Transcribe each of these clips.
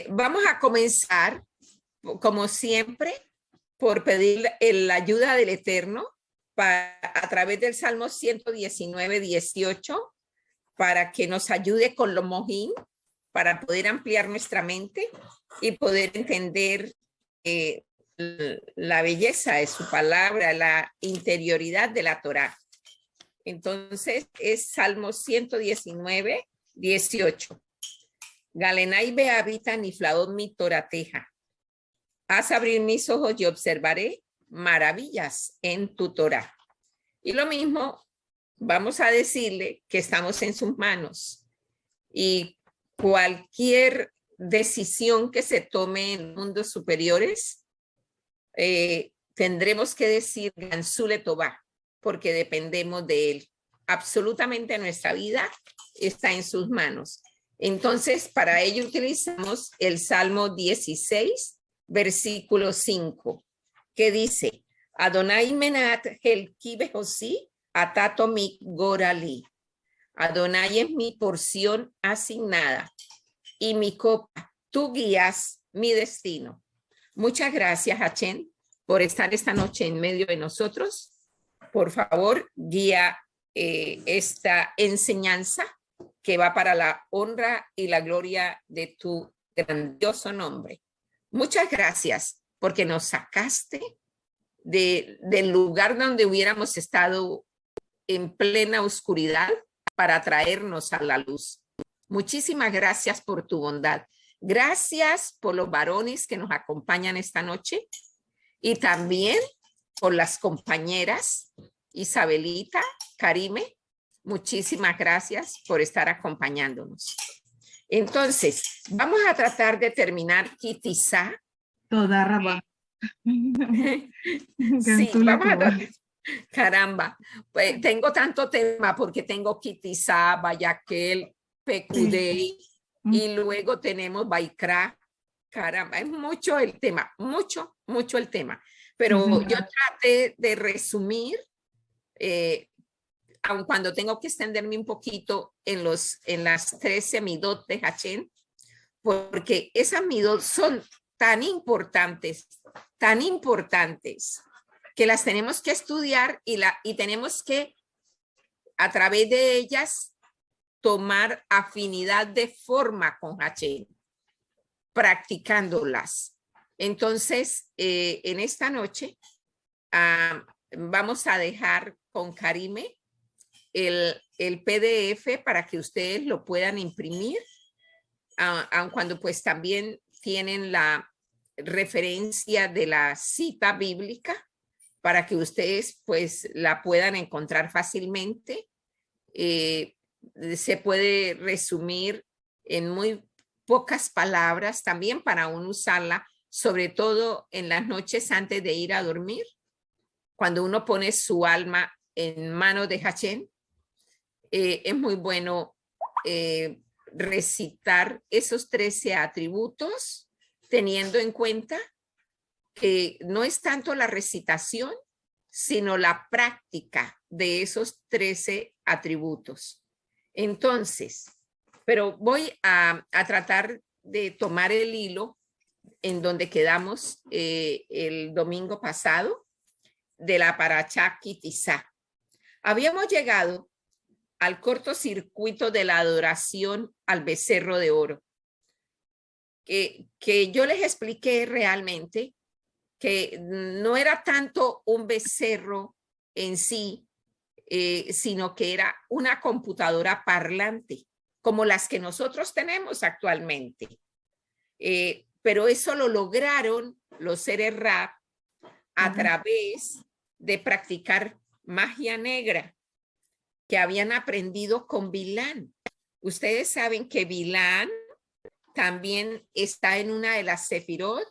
Vamos a comenzar, como siempre, por pedir la ayuda del Eterno a través del Salmo 119, 18, para que nos ayude con lo mojín, para poder ampliar nuestra mente y poder entender la belleza de su palabra, la interioridad de la Torá. Entonces, es Salmo 119, 18. Galenai behabita niflaot mi torateja. Haz abrir mis ojos y observaré maravillas en tu Torá. Y lo mismo, vamos a decirle que estamos en sus manos. Y cualquier decisión que se tome en mundos superiores, tendremos que decir Gansule Tová, porque dependemos de él. Absolutamente nuestra vida está en sus manos. Entonces, para ello utilizamos el Salmo 16, versículo 5, que dice, Adonai menat helki bejosi atato mi gorali. Adonai es mi porción asignada y mi copa, tú guías mi destino. Muchas gracias, Hashem, por estar esta noche en medio de nosotros. Por favor, guía esta enseñanza que va para la honra y la gloria de tu grandioso nombre. Muchas gracias porque nos sacaste del lugar donde hubiéramos estado en plena oscuridad para traernos a la luz. Muchísimas gracias por tu bondad. Gracias por los varones que nos acompañan esta noche y también por las compañeras Isabelita, Karime. Muchísimas gracias por estar acompañándonos. Entonces, vamos a tratar de terminar Kitizá. Toda raba. Sí, vamos a tratar. Caramba, pues tengo tanto tema porque tengo Kitizá, Bayaquel, Pecudei y luego tenemos Baikra. Caramba, es mucho el tema, mucho el tema. Pero yo traté de resumir, aun cuando tengo que extenderme un poquito en las 13 midot de Hashem, porque esas midot son tan importantes, que las tenemos que estudiar y tenemos que, a través de ellas, tomar afinidad de forma con Hashem, practicándolas. Entonces, en esta noche, vamos a dejar con Karime el PDF para que ustedes lo puedan imprimir, aun cuando pues también tienen la referencia de la cita bíblica para que ustedes pues la puedan encontrar fácilmente. Se puede resumir en muy pocas palabras también para uno usarla, sobre todo en las noches antes de ir a dormir, cuando uno pone su alma en manos de Hashem. Es muy bueno recitar esos 13 atributos, teniendo en cuenta que no es tanto la recitación, sino la práctica de esos 13 atributos. Entonces, pero voy a tratar de tomar el hilo en donde quedamos el domingo pasado de la Parashá Kitizá. Habíamos llegado al cortocircuito de la adoración al becerro de oro, que yo les expliqué realmente que no era tanto un becerro en sí, sino que era una computadora parlante, como las que nosotros tenemos actualmente. Pero eso lo lograron los seres Ra a través de practicar magia negra, que habían aprendido con Bilán. Ustedes saben que Bilán también está en una de las sefirot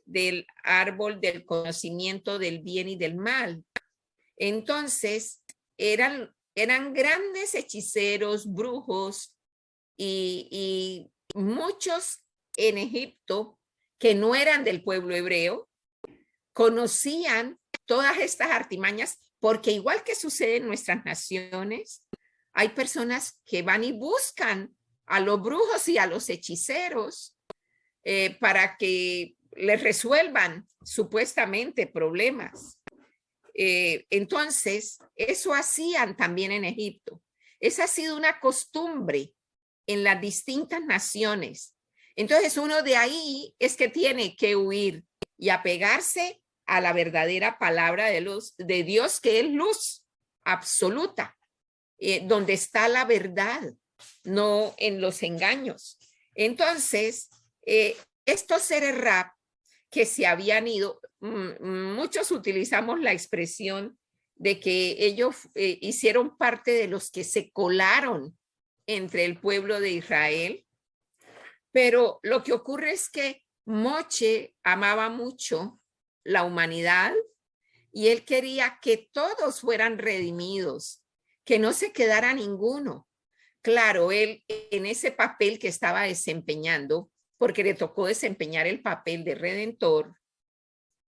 del árbol del conocimiento del bien y del mal. Entonces, eran grandes hechiceros, brujos y muchos en Egipto que no eran del pueblo hebreo, conocían todas estas artimañas, porque igual que sucede en nuestras naciones, hay personas que van y buscan a los brujos y a los hechiceros para que les resuelvan supuestamente problemas. Entonces, eso hacían también en Egipto. Esa ha sido una costumbre en las distintas naciones. Entonces, uno de ahí es que tiene que huir y apegarse a la verdadera palabra de luz de Dios, que es luz absoluta, donde está la verdad, no en los engaños. Entonces, estos seres rap que se habían ido, muchos utilizamos la expresión de que ellos hicieron parte de los que se colaron entre el pueblo de Israel, pero lo que ocurre es que Moche amaba mucho la humanidad y él quería que todos fueran redimidos, que no se quedara ninguno. Claro, él en ese papel que estaba desempeñando, porque le tocó desempeñar el papel de redentor,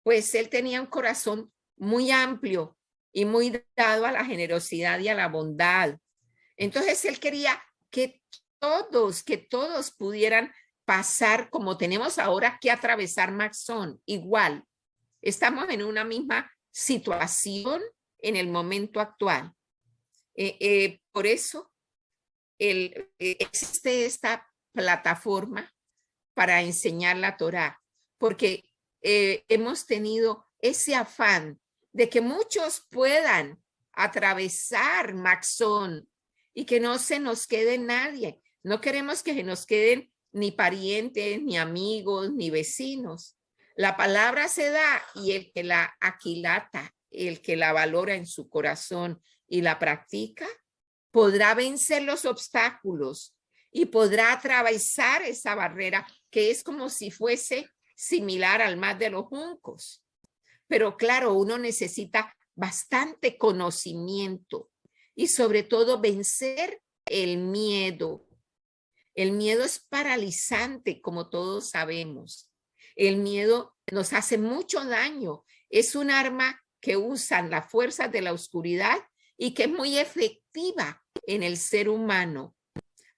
pues él tenía un corazón muy amplio y muy dado a la generosidad y a la bondad. Entonces él quería que todos pudieran pasar como tenemos ahora que atravesar Maxón, igual. Estamos en una misma situación en el momento actual. Por eso existe esta plataforma para enseñar la Torá, porque hemos tenido ese afán de que muchos puedan atravesar Maxón y que no se nos quede nadie. No queremos que se nos queden ni parientes, ni amigos, ni vecinos. La palabra se da y el que la aquilata, el que la valora en su corazón y la practica, podrá vencer los obstáculos y podrá atravesar esa barrera que es como si fuese similar al mar de los juncos. Pero claro, uno necesita bastante conocimiento y sobre todo vencer el miedo. El miedo es paralizante, como todos sabemos. El miedo nos hace mucho daño. Es un arma que usan las fuerzas de la oscuridad y que es muy efectiva en el ser humano.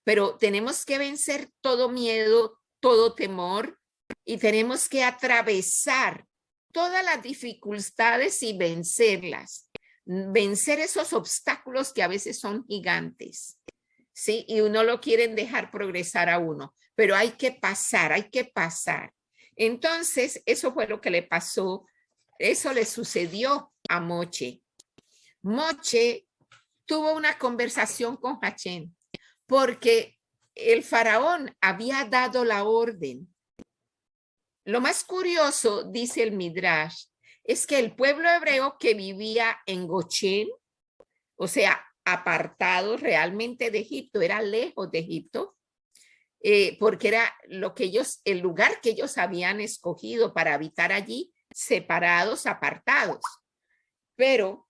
Pero tenemos que vencer todo miedo, todo temor y tenemos que atravesar todas las dificultades y vencerlas. Vencer esos obstáculos que a veces son gigantes, ¿sí? Y uno lo quieren dejar progresar a uno, pero hay que pasar, hay que pasar. Entonces, eso fue lo que le pasó, eso le sucedió a Moche. Moche tuvo una conversación con Hachén porque el faraón había dado la orden. Lo más curioso, dice el Midrash, es que el pueblo hebreo que vivía en Gochén, o sea, apartado realmente de Egipto, era lejos de Egipto, porque era el lugar que ellos habían escogido para habitar allí, separados, apartados. Pero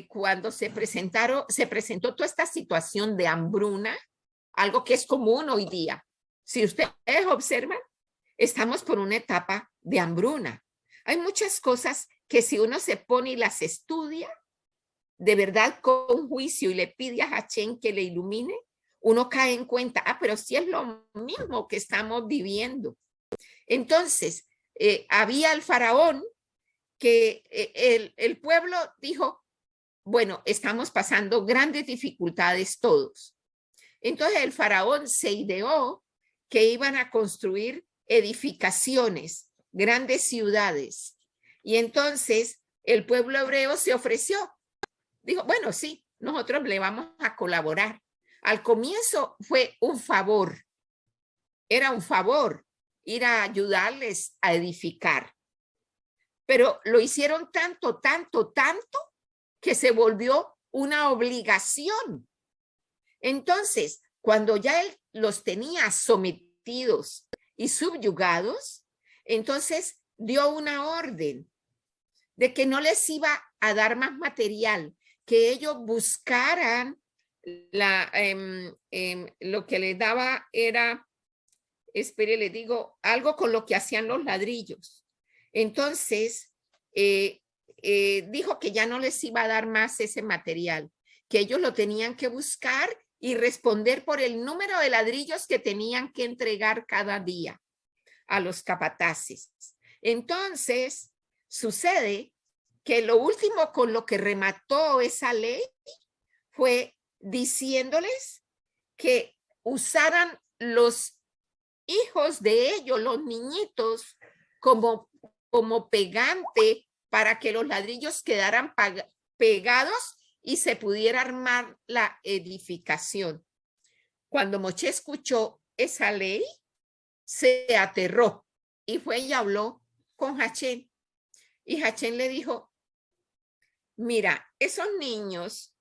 cuando se presentó toda esta situación de hambruna, algo que es común hoy día. Si ustedes observan, estamos por una etapa de hambruna. Hay muchas cosas que si uno se pone y las estudia, de verdad con juicio y le pide a Hachén que le ilumine, uno cae en cuenta, pero sí es lo mismo que estamos viviendo. Entonces, había el faraón que el pueblo dijo, bueno, estamos pasando grandes dificultades todos. Entonces el faraón se ideó que iban a construir edificaciones, grandes ciudades. Y entonces el pueblo hebreo se ofreció. Dijo, bueno, sí, nosotros le vamos a colaborar. Al comienzo fue un favor. Era un favor ir a ayudarles a edificar. Pero lo hicieron tanto que se volvió una obligación. Entonces, cuando ya él los tenía sometidos y subyugados, entonces dio una orden de que no les iba a dar más material, que ellos buscaran lo que les daba era, espere, le digo, algo con lo que hacían los ladrillos. Entonces, dijo que ya no les iba a dar más ese material, que ellos lo tenían que buscar y responder por el número de ladrillos que tenían que entregar cada día a los capataces. Entonces, sucede que lo último con lo que remató esa ley fue diciéndoles que usaran los hijos de ellos, los niñitos, como pegante para que los ladrillos quedaran pegados y se pudiera armar la edificación. Cuando Moche escuchó esa ley, se aterró y fue y habló con Hachén. Y Hachén le dijo, mira, esos niños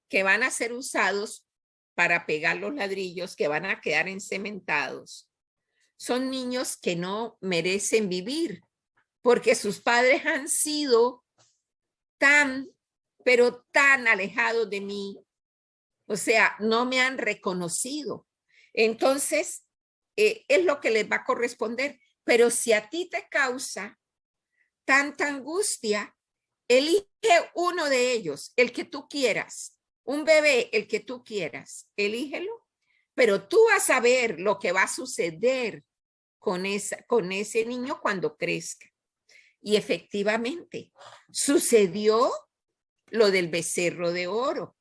que van a ser usados para pegar los ladrillos, que van a quedar encementados, son niños que no merecen vivir, porque sus padres han sido pero tan alejados de mí, o sea, no me han reconocido. Entonces, es lo que les va a corresponder. Pero si a ti te causa tanta angustia, elige uno de ellos, el que tú quieras, un bebé, el que tú quieras, elígelo, pero tú vas a ver lo que va a suceder con ese niño cuando crezca. Y efectivamente, sucedió lo del becerro de oro,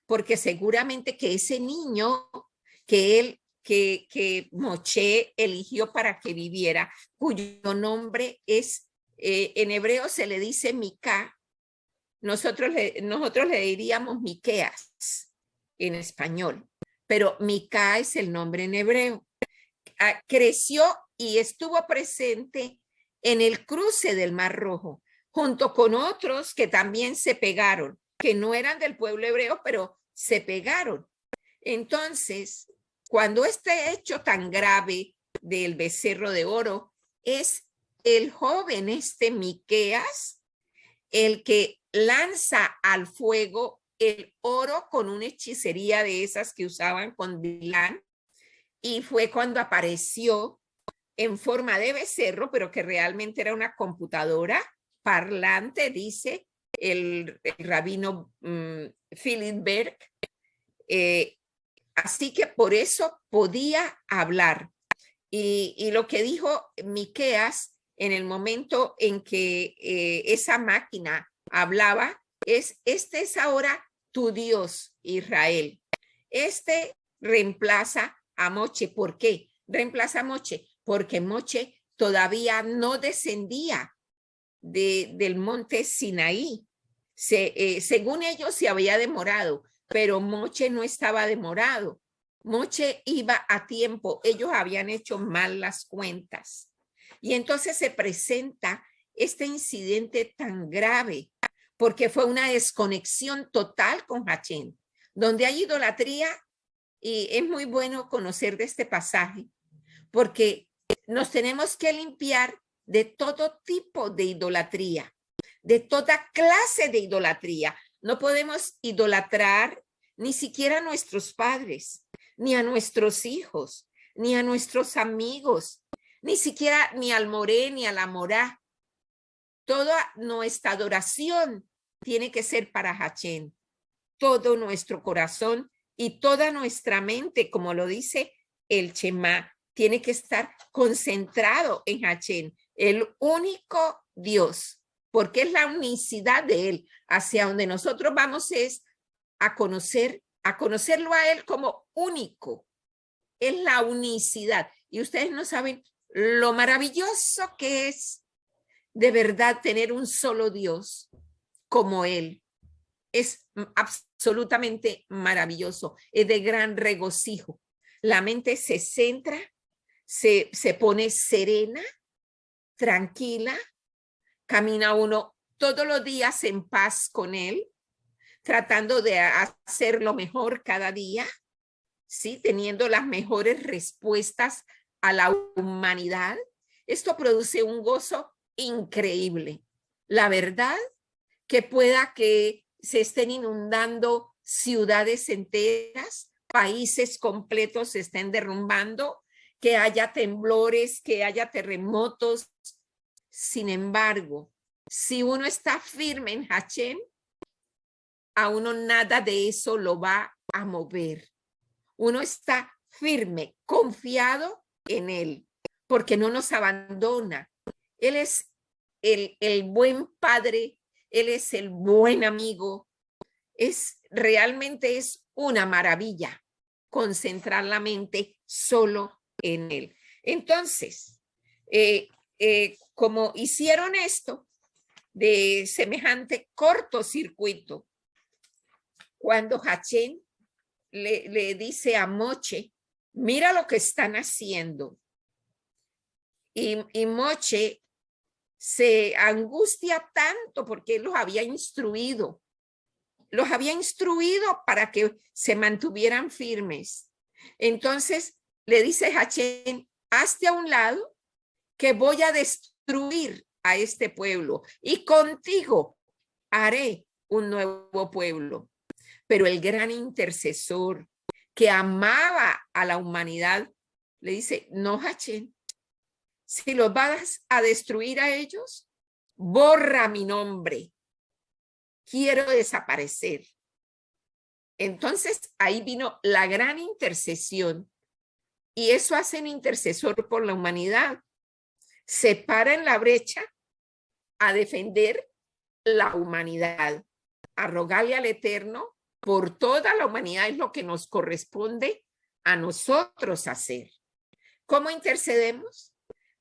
porque seguramente que ese niño que Moche eligió para que viviera, cuyo nombre es, en hebreo se le dice Mica, nosotros le diríamos Miqueas en español, pero Mica es el nombre en hebreo. Creció y estuvo presente en el cruce del Mar Rojo, junto con otros que también se pegaron, que no eran del pueblo hebreo, pero se pegaron. Entonces, cuando este hecho tan grave del becerro de oro, es el joven Miqueas el que lanza al fuego el oro con una hechicería de esas que usaban con Bilán, y fue cuando apareció en forma de becerro, pero que realmente era una computadora parlante, dice el rabino Philip Berg. Así que por eso podía hablar. Y lo que dijo Miqueas en el momento en que esa máquina hablaba es, este es ahora tu Dios, Israel. Este reemplaza a Moche. ¿Por qué reemplaza a Moche? Porque Moche todavía no descendía del monte Sinaí. Según ellos se había demorado, pero Moche no estaba demorado. Moche iba a tiempo. Ellos habían hecho mal las cuentas. Y entonces se presenta este incidente tan grave, porque fue una desconexión total con Hachén, donde hay idolatría. Y es muy bueno conocer de este pasaje, porque nos tenemos que limpiar de todo tipo de idolatría, de toda clase de idolatría. No podemos idolatrar ni siquiera a nuestros padres, ni a nuestros hijos, ni a nuestros amigos, ni siquiera ni al moré, ni a la morá. Toda nuestra adoración tiene que ser para Hachén. Todo nuestro corazón y toda nuestra mente, como lo dice el Shema, tiene que estar concentrado en Hachén, el único Dios, porque es la unicidad de él. Hacia donde nosotros vamos es a conocerlo a él como único. Es la unicidad. Y ustedes no saben lo maravilloso que es de verdad tener un solo Dios como él. Es absolutamente maravilloso, es de gran regocijo. La mente se centra, se pone serena, tranquila, camina uno todos los días en paz con él, tratando de hacer lo mejor cada día, ¿sí? Teniendo las mejores respuestas a la humanidad. Esto produce un gozo increíble. La verdad, que pueda que se estén inundando ciudades enteras, países completos se estén derrumbando, que haya temblores, que haya terremotos. Sin embargo, si uno está firme en Hachén, a uno nada de eso lo va a mover. Uno está firme, confiado en Él, porque no nos abandona. Él es el buen padre, Él es el buen amigo. Realmente es una maravilla concentrar la mente solo en Él. Entonces, como hicieron esto de semejante cortocircuito, cuando Hachén le dice a Moche, mira lo que están haciendo. Y Moche se angustia tanto porque él los había instruido para que se mantuvieran firmes. Entonces le dice Hachén, hazte a un lado que voy a destruir a este pueblo y contigo haré un nuevo pueblo. Pero el gran intercesor que amaba a la humanidad le dice, no, Hachén, si los vas a destruir a ellos, borra mi nombre. Quiero desaparecer. Entonces ahí vino la gran intercesión y eso hace un intercesor por la humanidad. Se para en la brecha a defender la humanidad, a rogarle al Eterno por toda la humanidad. Es lo que nos corresponde a nosotros hacer. ¿Cómo intercedemos?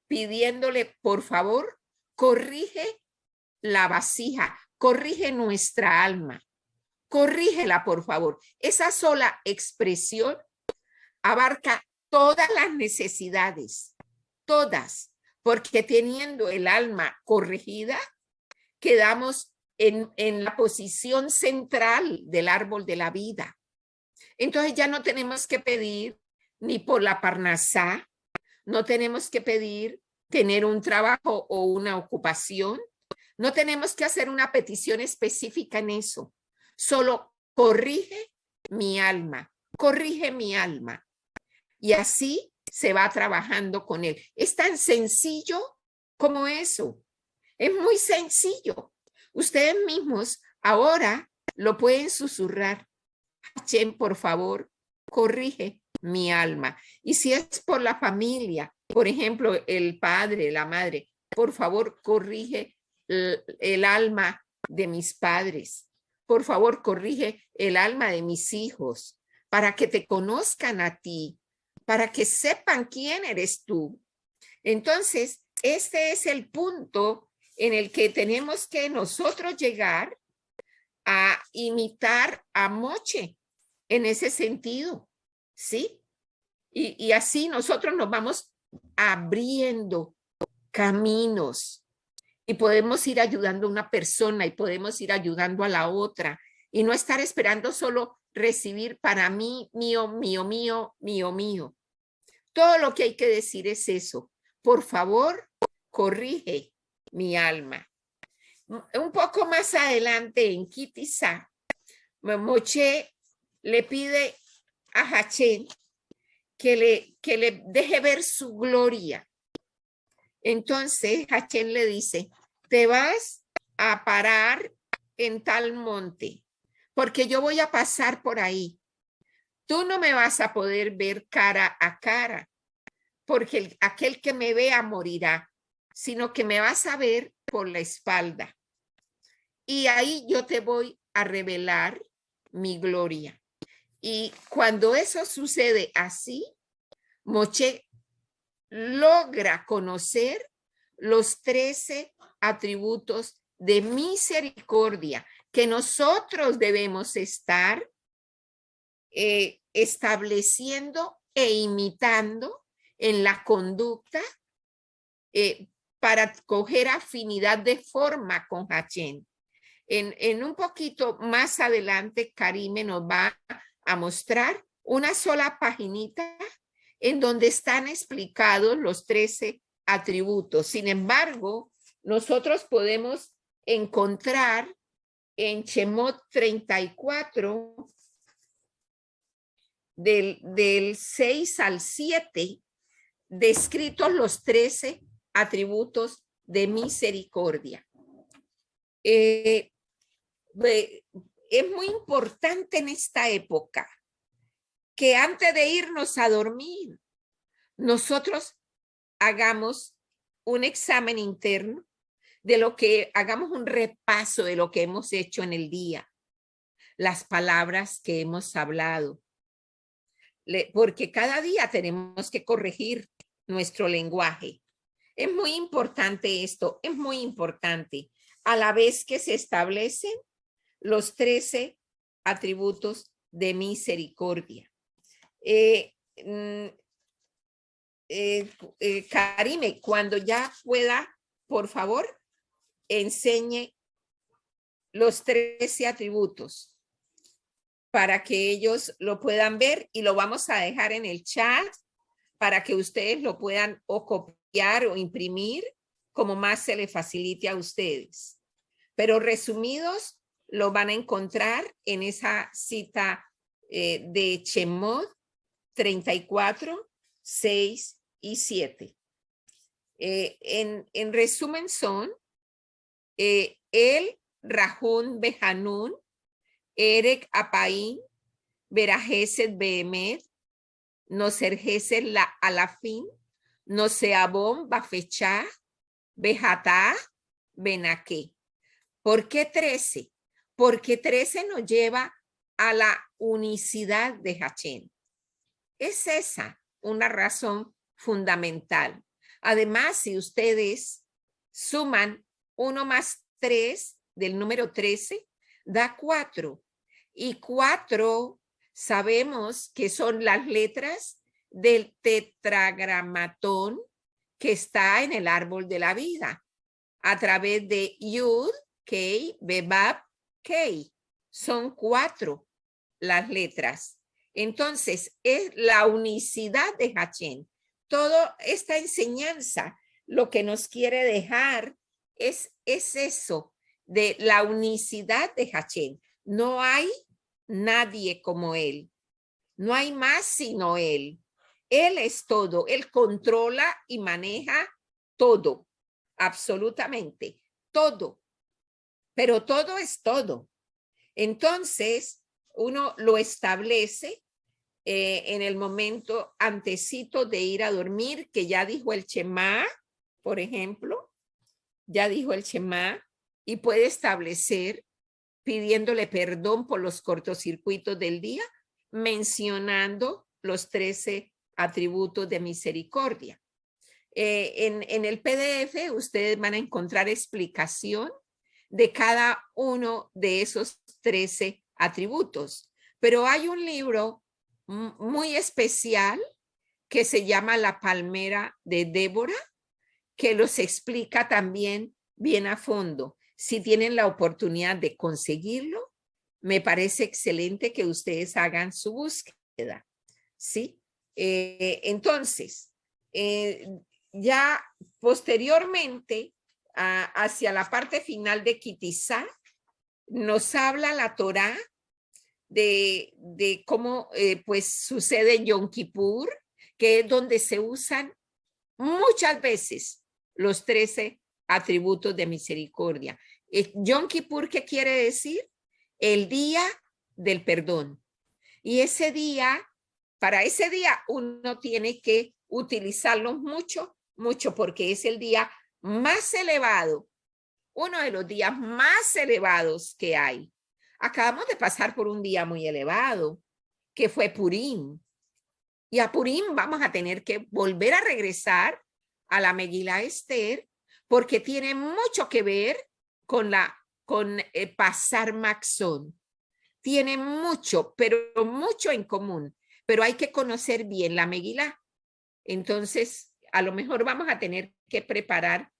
Pidiéndole, por favor, corrige la vasija, corrige nuestra alma, corrígela, por favor. Esa sola expresión abarca todas las necesidades, todas, porque teniendo el alma corregida, quedamos en la posición central del árbol de la vida. Entonces ya no tenemos que pedir ni por la parnasá, no tenemos que pedir tener un trabajo o una ocupación, no tenemos que hacer una petición específica en eso. Solo corrige mi alma, corrige mi alma. Y así se va trabajando con él. Es tan sencillo como eso. Es muy sencillo. Ustedes mismos ahora lo pueden susurrar. Hachén, por favor, corrige mi alma. Y si es por la familia, por ejemplo, el padre, la madre, por favor, corrige el alma de mis padres. Por favor, corrige el alma de mis hijos para que te conozcan a ti, para que sepan quién eres tú. Entonces, este es el punto en el que tenemos que nosotros llegar a imitar a Moche en ese sentido, ¿sí? Y así nosotros nos vamos abriendo caminos y podemos ir ayudando a una persona y podemos ir ayudando a la otra y no estar esperando solo recibir para mí, mío, mío, mío, mío, mío. Todo lo que hay que decir es eso. Por favor, corrige mi alma. Un poco más adelante en Kitizá, Moche le pide a Hachén que le deje ver su gloria. Entonces Hachén le dice, te vas a parar en tal monte, porque yo voy a pasar por ahí. Tú no me vas a poder ver cara a cara, porque aquel que me vea morirá, sino que me vas a ver por la espalda. Y ahí yo te voy a revelar mi gloria. Y cuando eso sucede así, Moche logra conocer los 13 atributos de misericordia que nosotros debemos estar estableciendo e imitando en la conducta para coger afinidad de forma con Hachén. En un poquito más adelante, Karime nos va a mostrar una sola paginita en donde están explicados los 13 atributos. Sin embargo, nosotros podemos encontrar en Shemot 34, del 6 al 7, descritos los 13 atributos de misericordia. Es muy importante en esta época que antes de irnos a dormir, nosotros hagamos un examen interno de lo que, hagamos un repaso de lo que hemos hecho en el día, las palabras que hemos hablado, porque cada día tenemos que corregir nuestro lenguaje. Es muy importante esto, es muy importante. A la vez que se establecen los 13 atributos de misericordia. Karime, cuando ya pueda, por favor, enseñe los 13 atributos para que ellos lo puedan ver y lo vamos a dejar en el chat para que ustedes lo puedan o copiar o imprimir como más se les facilite a ustedes. Pero resumidos, lo van a encontrar en esa cita de Shemot 34, 6 y 7. En resumen son el Rahun Behanun, Erek Apaín, Berajeset Behemet, Noserjeset la Alafin, Noseabón Bafechá, Bejatá, Benaqué. ¿Por qué 13? Porque 13 nos lleva a la unicidad de Hachén. Es esa una razón fundamental. Además, si ustedes suman 1 más 3 del número 13, da 4. Y 4 sabemos que son las letras del tetragramatón que está en el árbol de la vida, a través de Yud, Kei, Bebab, Kei. Son 4 las letras. Entonces, es la unicidad de Hachén. Toda esta enseñanza lo que nos quiere dejar es eso, de la unicidad de Hachén. No hay nadie como él. No hay más sino él. Él es todo. Él controla y maneja todo. Absolutamente. Todo. Pero todo es todo. Entonces, uno lo establece en el momento antecito de ir a dormir, que ya dijo el Shema, por ejemplo, ya dijo el Shema, y puede establecer pidiéndole perdón por los cortocircuitos del día, mencionando los 13 atributos de misericordia. En el PDF ustedes van a encontrar explicación de cada uno de esos 13 atributos, pero hay un libro muy especial que se llama La Palmera de Débora, que los explica también bien a fondo. Si tienen la oportunidad de conseguirlo, me parece excelente que ustedes hagan su búsqueda, ¿sí? Entonces, ya posteriormente, hacia la parte final de Kitizá, nos habla la Torá de cómo pues sucede en Yom Kippur, que es donde se usan muchas veces los 13 atributos de misericordia. Yom Kippur, ¿qué quiere decir? El día del perdón. Y ese día, para ese día uno tiene que utilizarlos mucho, mucho, porque es el día más elevado, uno de los días más elevados que hay. Acabamos de pasar por un día muy elevado, que fue Purim. Y a Purim vamos a tener que volver a regresar a la Megilá Esther, porque tiene mucho que ver con pasar Maxón. Tiene mucho, pero mucho en común. Pero hay que conocer bien la Megilá. Entonces, a lo mejor vamos a tener que preparar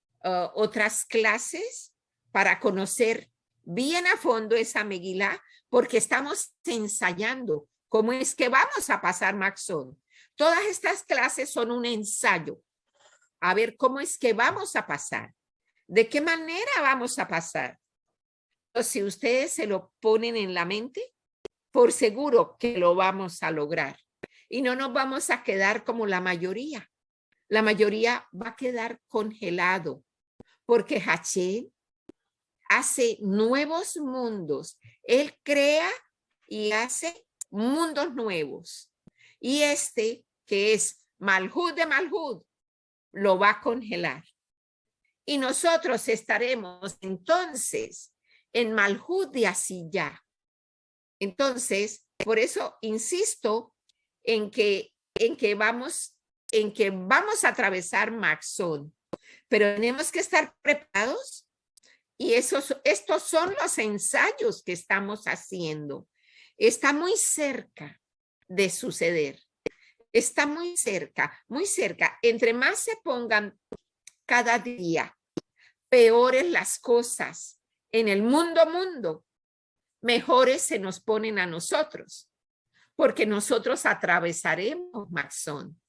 otras clases para conocer bien a fondo esa Megilá, porque estamos ensayando cómo es que vamos a pasar Maxón. Todas estas clases son un ensayo. A ver cómo es que vamos a pasar. ¿De qué manera vamos a pasar? Si ustedes se lo ponen en la mente, por seguro que lo vamos a lograr. Y no nos vamos a quedar como la mayoría. La mayoría va a quedar congelado, porque Hachén hace nuevos mundos. Él crea y hace mundos nuevos. Y este, que es Malhut de Malhut, lo va a congelar. Y nosotros estaremos entonces en Malhut de Asiyah. Entonces, por eso insisto en que vamos a atravesar Maxón, pero tenemos que estar preparados y estos son los ensayos que estamos haciendo. Está muy cerca de suceder. Está muy cerca, muy cerca. Entre más se pongan cada día peores las cosas en el mundo, mejores se nos ponen a nosotros, porque nosotros atravesaremos Maxón.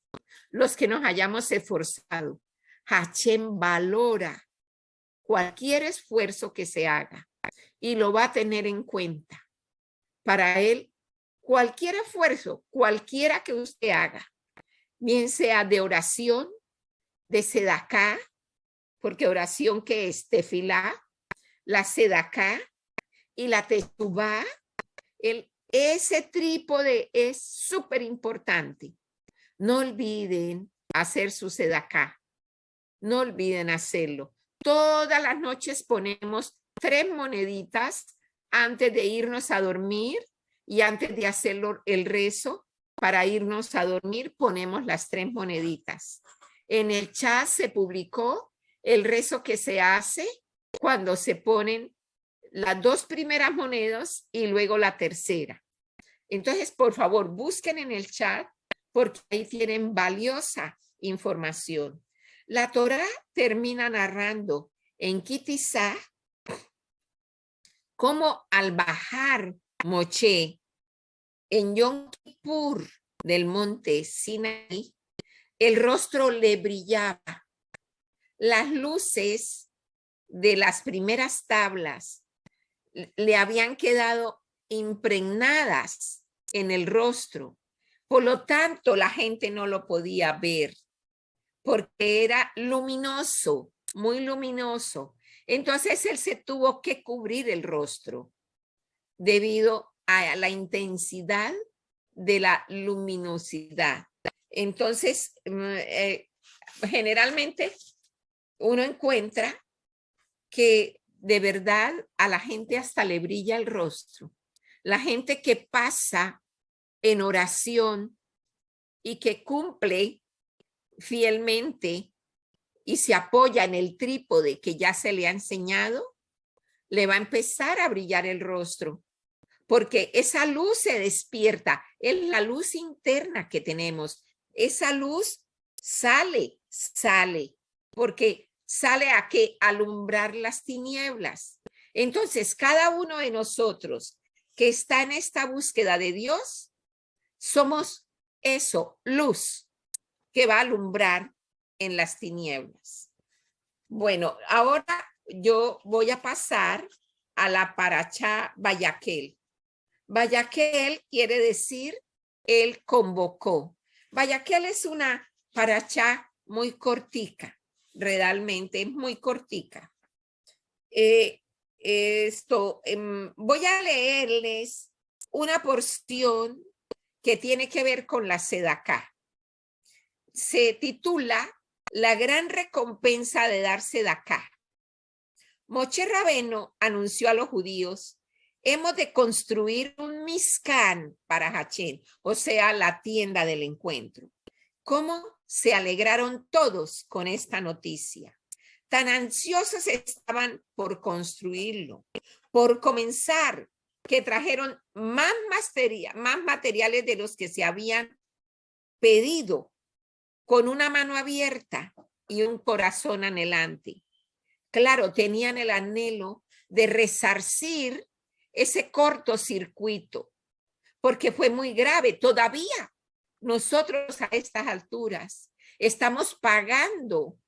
Los que nos hayamos esforzado, Hashem valora cualquier esfuerzo que se haga y lo va a tener en cuenta. Para él, cualquier esfuerzo, cualquiera que usted haga, bien sea de oración, de sedaká, porque oración que es tefilá, la sedaká y la teshuvá, ese trípode es súper importante. No olviden hacer su sedaká. No olviden hacerlo. Todas las noches ponemos 3 moneditas antes de irnos a dormir y antes de hacerlo el rezo para irnos a dormir ponemos las 3 moneditas. En el chat se publicó el rezo que se hace cuando se ponen las 2 primeras monedas y luego la tercera. Entonces, por favor, busquen en el chat porque ahí tienen valiosa información. La Torá termina narrando en Kitizá cómo al bajar Moshe en Yom Kippur del monte Sinaí, el rostro le brillaba. Las luces de las primeras tablas le habían quedado impregnadas en el rostro. Por lo tanto, la gente no lo podía ver porque era luminoso, muy luminoso. Entonces él se tuvo que cubrir el rostro debido a la intensidad de la luminosidad. Entonces, generalmente uno encuentra que de verdad a la gente hasta le brilla el rostro. La gente que pasa en oración y que cumple fielmente y se apoya en el trípode que ya se le ha enseñado, le va a empezar a brillar el rostro, porque esa luz se despierta, es la luz interna que tenemos. Esa luz sale, porque sale a que alumbrar las tinieblas. Entonces, cada uno de nosotros que está en esta búsqueda de Dios, somos eso, luz, que va a alumbrar en las tinieblas. Bueno, ahora yo voy a pasar a la parashá Vayakhel. Vayakhel quiere decir él convocó. Vayakhel es una parashá muy cortica, realmente es muy cortica. Voy a leerles una porción que tiene que ver con la sedaká. Se titula La gran recompensa de dar sedaká. Moshe Rabeno anunció a los judíos: hemos de construir un Mishkan para Hashem, o sea, la tienda del encuentro. ¿Cómo se alegraron todos con esta noticia? Tan ansiosos estaban por construirlo, por comenzar, que trajeron más materiales de los que se habían pedido, con una mano abierta y un corazón anhelante. Claro, tenían el anhelo de resarcir ese cortocircuito, porque fue muy grave. Todavía nosotros a estas alturas estamos pagando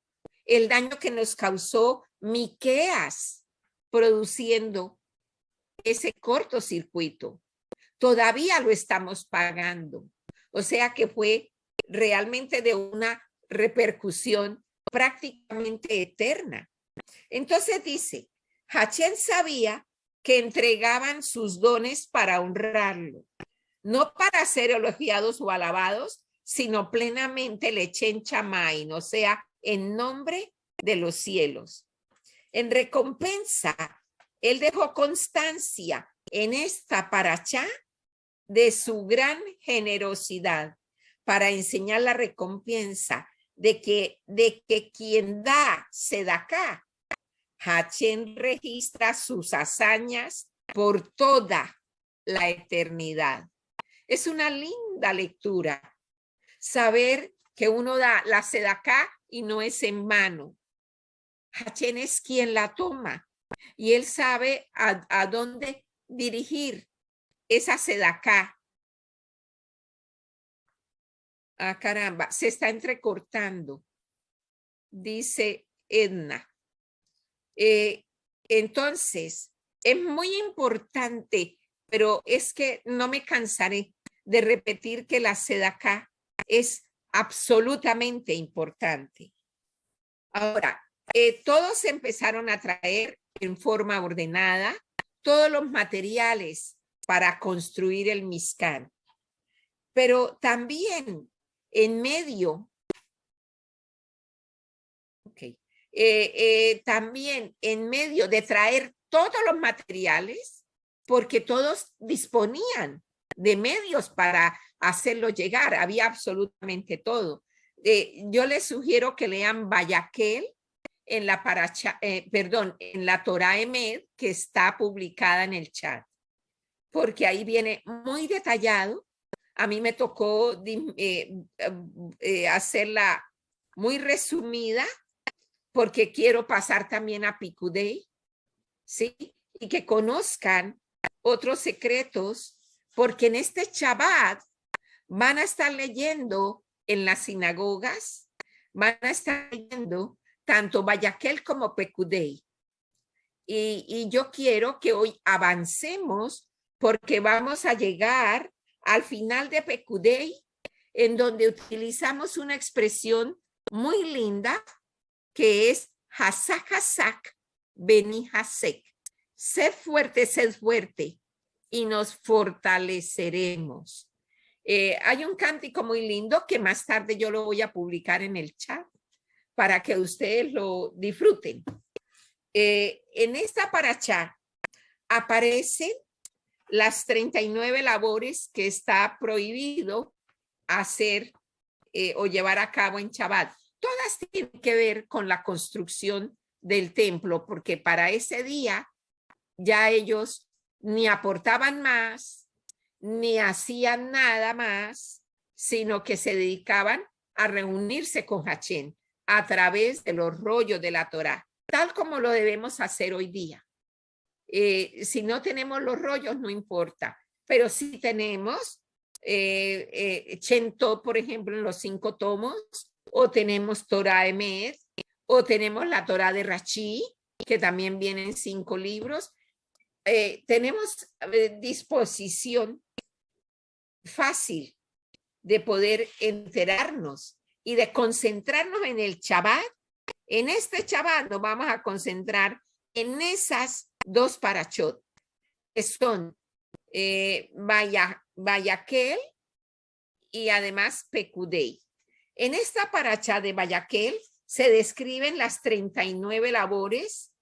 el daño que nos causó Miqueas produciendo ese cortocircuito. Todavía lo estamos pagando. O sea que fue realmente de una repercusión prácticamente eterna. Entonces dice, Hashem sabía que entregaban sus dones para honrarlo. no para ser elogiados o alabados, sino plenamente lechen chamain, o sea, en nombre de los cielos. En recompensa, él dejó constancia en esta parachá de su gran generosidad para enseñar la recompensa de que quien da sedaká, Hachén registra sus hazañas por toda la eternidad. Es una linda lectura saber que uno da la sedaká y no es en mano. Hachén es quien la toma y él sabe a dónde dirigir esa sedaká. Ah, caramba, se está entrecortando, dice Edna. Entonces, es muy importante, pero es que no me cansaré de repetir que la sedaká es absolutamente importante. Ahora, todos empezaron a traer en forma ordenada todos los materiales para construir el Mishkan. Pero también en medio, también en medio de traer todos los materiales, porque todos disponían de medios para hacerlo llegar, había absolutamente todo. Yo les sugiero que lean Vayaquel en la en la Torah Emed, que está publicada en el chat, porque ahí viene muy detallado. A mí me tocó hacerla muy resumida porque quiero pasar también a Picudei, ¿sí? Y que conozcan otros secretos, porque en este Shabbat van a estar leyendo en las sinagogas, van a estar leyendo tanto Vayaquel como Pecudei. Y yo quiero que hoy avancemos porque vamos a llegar al final de Pecudei, en donde utilizamos una expresión muy linda que es Hasak Hasak Beni Hasek. Sed fuerte y nos fortaleceremos. Hay un cántico muy lindo que más tarde yo lo voy a publicar en el chat para que ustedes lo disfruten. En esta parachá aparecen las 39 labores que está prohibido hacer o llevar a cabo en Shabbat. Todas tienen que ver con la construcción del templo, porque para ese día ya ellos ni aportaban más, ni hacían nada más, sino que se dedicaban a reunirse con Hachén a través de los rollos de la Torá, tal como lo debemos hacer hoy día. Si no tenemos los rollos, no importa, pero si tenemos Chentó, por ejemplo, en los 5 tomos, o tenemos Torah Emed, o tenemos la Torah de Rashi, que también viene en 5 libros. Tenemos disposición fácil de poder enterarnos y de concentrarnos en el Shabbat. En este Shabbat nos vamos a concentrar en esas 2 parachot, que son Vayaquel y además Pecudei. En esta parachá de Vayaquel se describen las 39 labores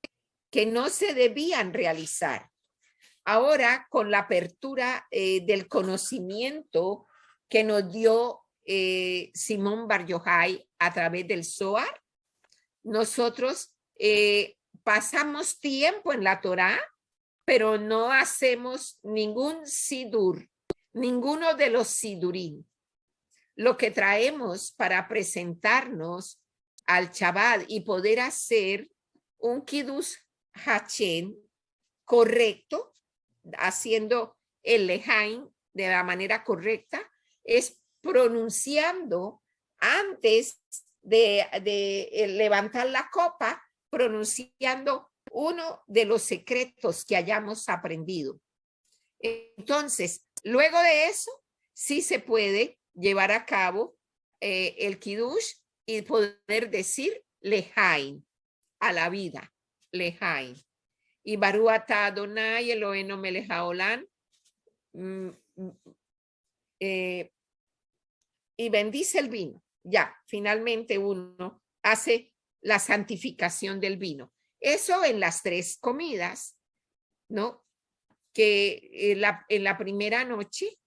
que no se debían realizar. Ahora, con la apertura del conocimiento que nos dio Simón Bar Yochai a través del Zohar, nosotros pasamos tiempo en la Torá, pero no hacemos ningún sidur, ninguno de los sidurín. Lo que traemos para presentarnos al Shabbat y poder hacer un Kiddush Hachén correcto, haciendo el Lejaim de la manera correcta, es pronunciando antes de levantar la copa, pronunciando uno de los secretos que hayamos aprendido. Entonces, luego de eso, sí se puede llevar a cabo el Kiddush y poder decir Lejaim a la vida, Lejaim. Y Baruch atah Adonai Eloheinu melech haolam eh, y bendice el vino. Ya, finalmente uno hace la santificación del vino. Eso en las 3 comidas, ¿no? Que en la primera noche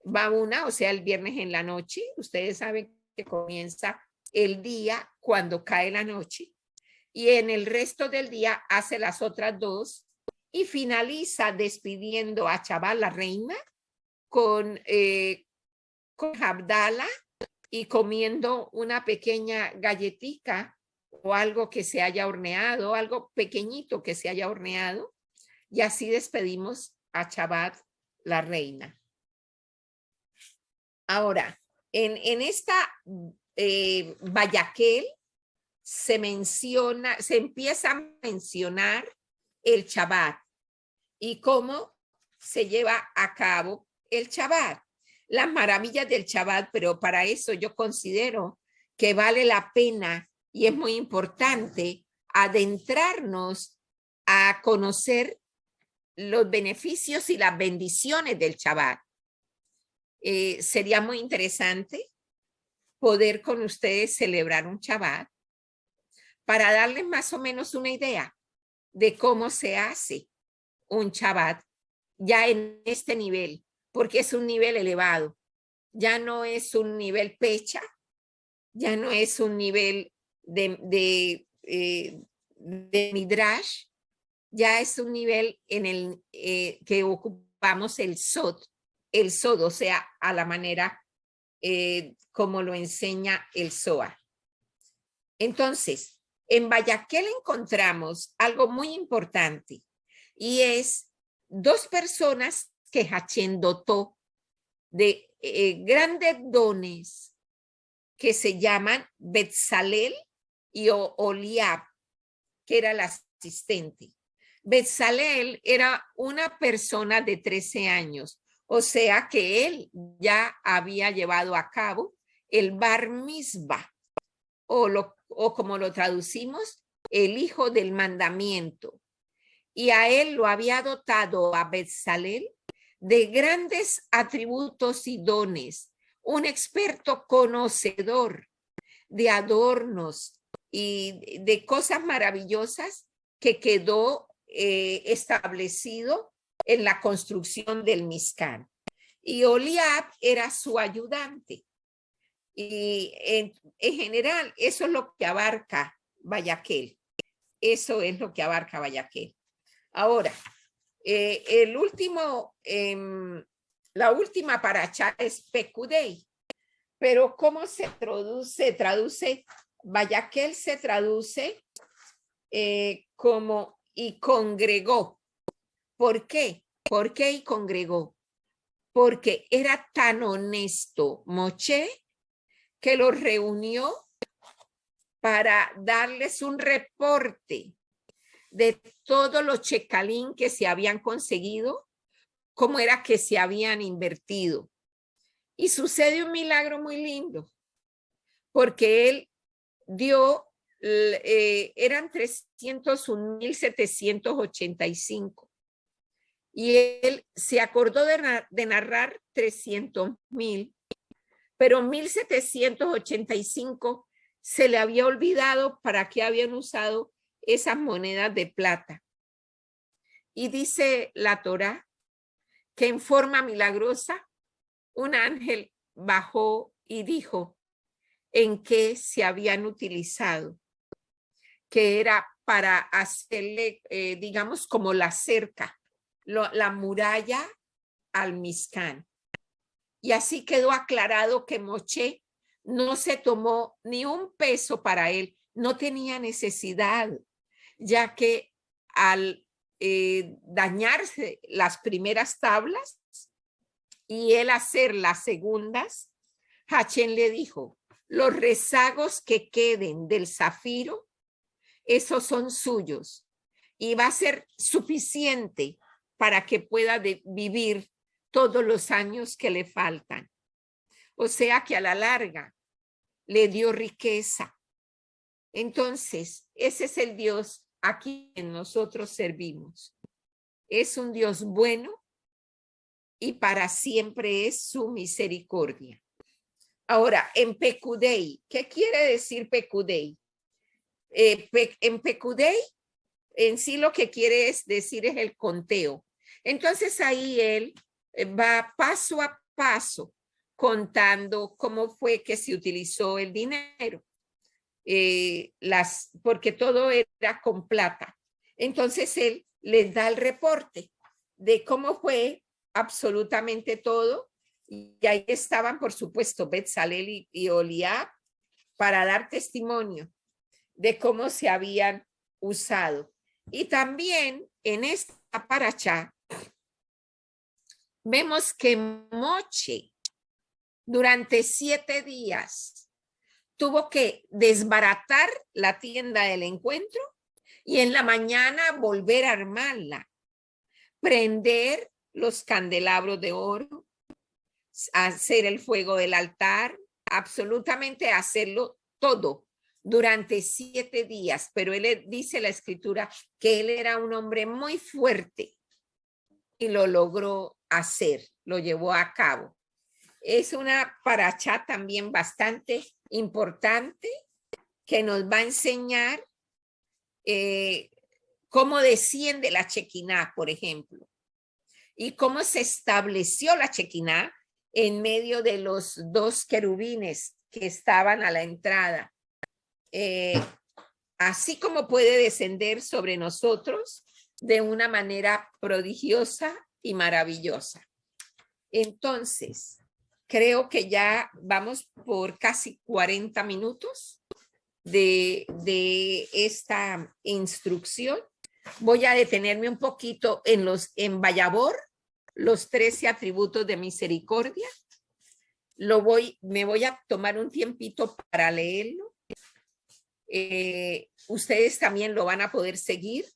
va una, o sea, el viernes en la noche. Ustedes saben que comienza el día cuando cae la noche. Y en el resto del día hace las otras 2 y finaliza despidiendo a Chaval, la reina, con Abdala y comiendo una pequeña galletica o algo que se haya horneado, algo pequeñito que se haya horneado, y así despedimos a Chabat, la reina. Ahora, en esta Bayaquel se empieza a mencionar el Chabat y cómo se lleva a cabo el Chabat. Las maravillas del Chabat, pero para eso yo considero que vale la pena y es muy importante adentrarnos a conocer los beneficios y las bendiciones del Chabat. Sería muy interesante poder con ustedes celebrar un Chabat para darles más o menos una idea de cómo se hace un Chabat ya en este nivel, porque es un nivel elevado. Ya no es un nivel pecha, ya no es un nivel de midrash, ya es un nivel en el que ocupamos el sod, o sea, a la manera como lo enseña el Zohar. Entonces, en Bayaquel encontramos algo muy importante y es 2 personas que Hachén dotó de grandes dones que se llaman Betzalel y Oliab, que era el asistente. Betzalel era una persona de 13 años, o sea que él ya había llevado a cabo el Bar Mitzvah, o como lo traducimos, el hijo del mandamiento. Y a él lo había dotado a Betzalel de grandes atributos y dones, un experto conocedor de adornos y de cosas maravillosas que quedó establecido en la construcción del Mizcán. Y Oliab era su ayudante. Y en general, eso es lo que abarca Bayaquel. Eso es lo que abarca Bayaquel. Ahora, la última paracha es Pekudei. Pero ¿cómo se traduce? Bayaquel se traduce como y congregó. ¿Por qué? ¿Por qué y congregó? Porque era tan honesto Moshe que los reunió para darles un reporte de todos los checalín que se habían conseguido, cómo era que se habían invertido. Y sucede un milagro muy lindo, porque él dio, eran 301,785. Y él se acordó de narrar 300,000, pero 1,785 se le había olvidado para qué habían usado esas monedas de plata. Y dice la Torá que en forma milagrosa un ángel bajó y dijo en qué se habían utilizado, que era para hacerle, digamos, como la cerca, la muralla al Mizcán. Y así quedó aclarado que Moshe no se tomó ni un peso para él, no tenía necesidad, ya que al dañarse las primeras tablas y él hacer las segundas, Hachén le dijo, los rezagos que queden del zafiro, esos son suyos y va a ser suficiente para que pueda vivir todos los años que le faltan. O sea que a la larga le dio riqueza. Entonces, ese es el Dios a quien nosotros servimos. Es un Dios bueno, y para siempre es su misericordia. Ahora, en Pekudei, ¿qué quiere decir Pekudei? En Pekudei, en sí lo que quiere decir es el conteo. Entonces ahí él va paso a paso contando cómo fue que se utilizó el dinero, porque todo era con plata. Entonces él les da el reporte de cómo fue absolutamente todo. Y ahí estaban, por supuesto, Betzalel y Oliab para dar testimonio de cómo se habían usado. Y también en esta parashá vemos que Moche durante 7 días tuvo que desbaratar la tienda del encuentro y en la mañana volver a armarla, prender los candelabros de oro, hacer el fuego del altar, absolutamente hacerlo todo durante 7 días. Pero él dice la escritura que él era un hombre muy fuerte y lo logró hacer, lo llevó a cabo. Es una parashá también bastante importante que nos va a enseñar cómo desciende la Shekinah, por ejemplo, y cómo se estableció la Shekinah en medio de los 2 querubines que estaban a la entrada. Así como puede descender sobre nosotros de una manera prodigiosa y maravillosa. Entonces, creo que ya vamos por casi 40 minutos de esta instrucción. Voy a detenerme un poquito en Vayabor, los 13 atributos de misericordia. Me voy a tomar un tiempito para leerlo. Ustedes también lo van a poder seguir.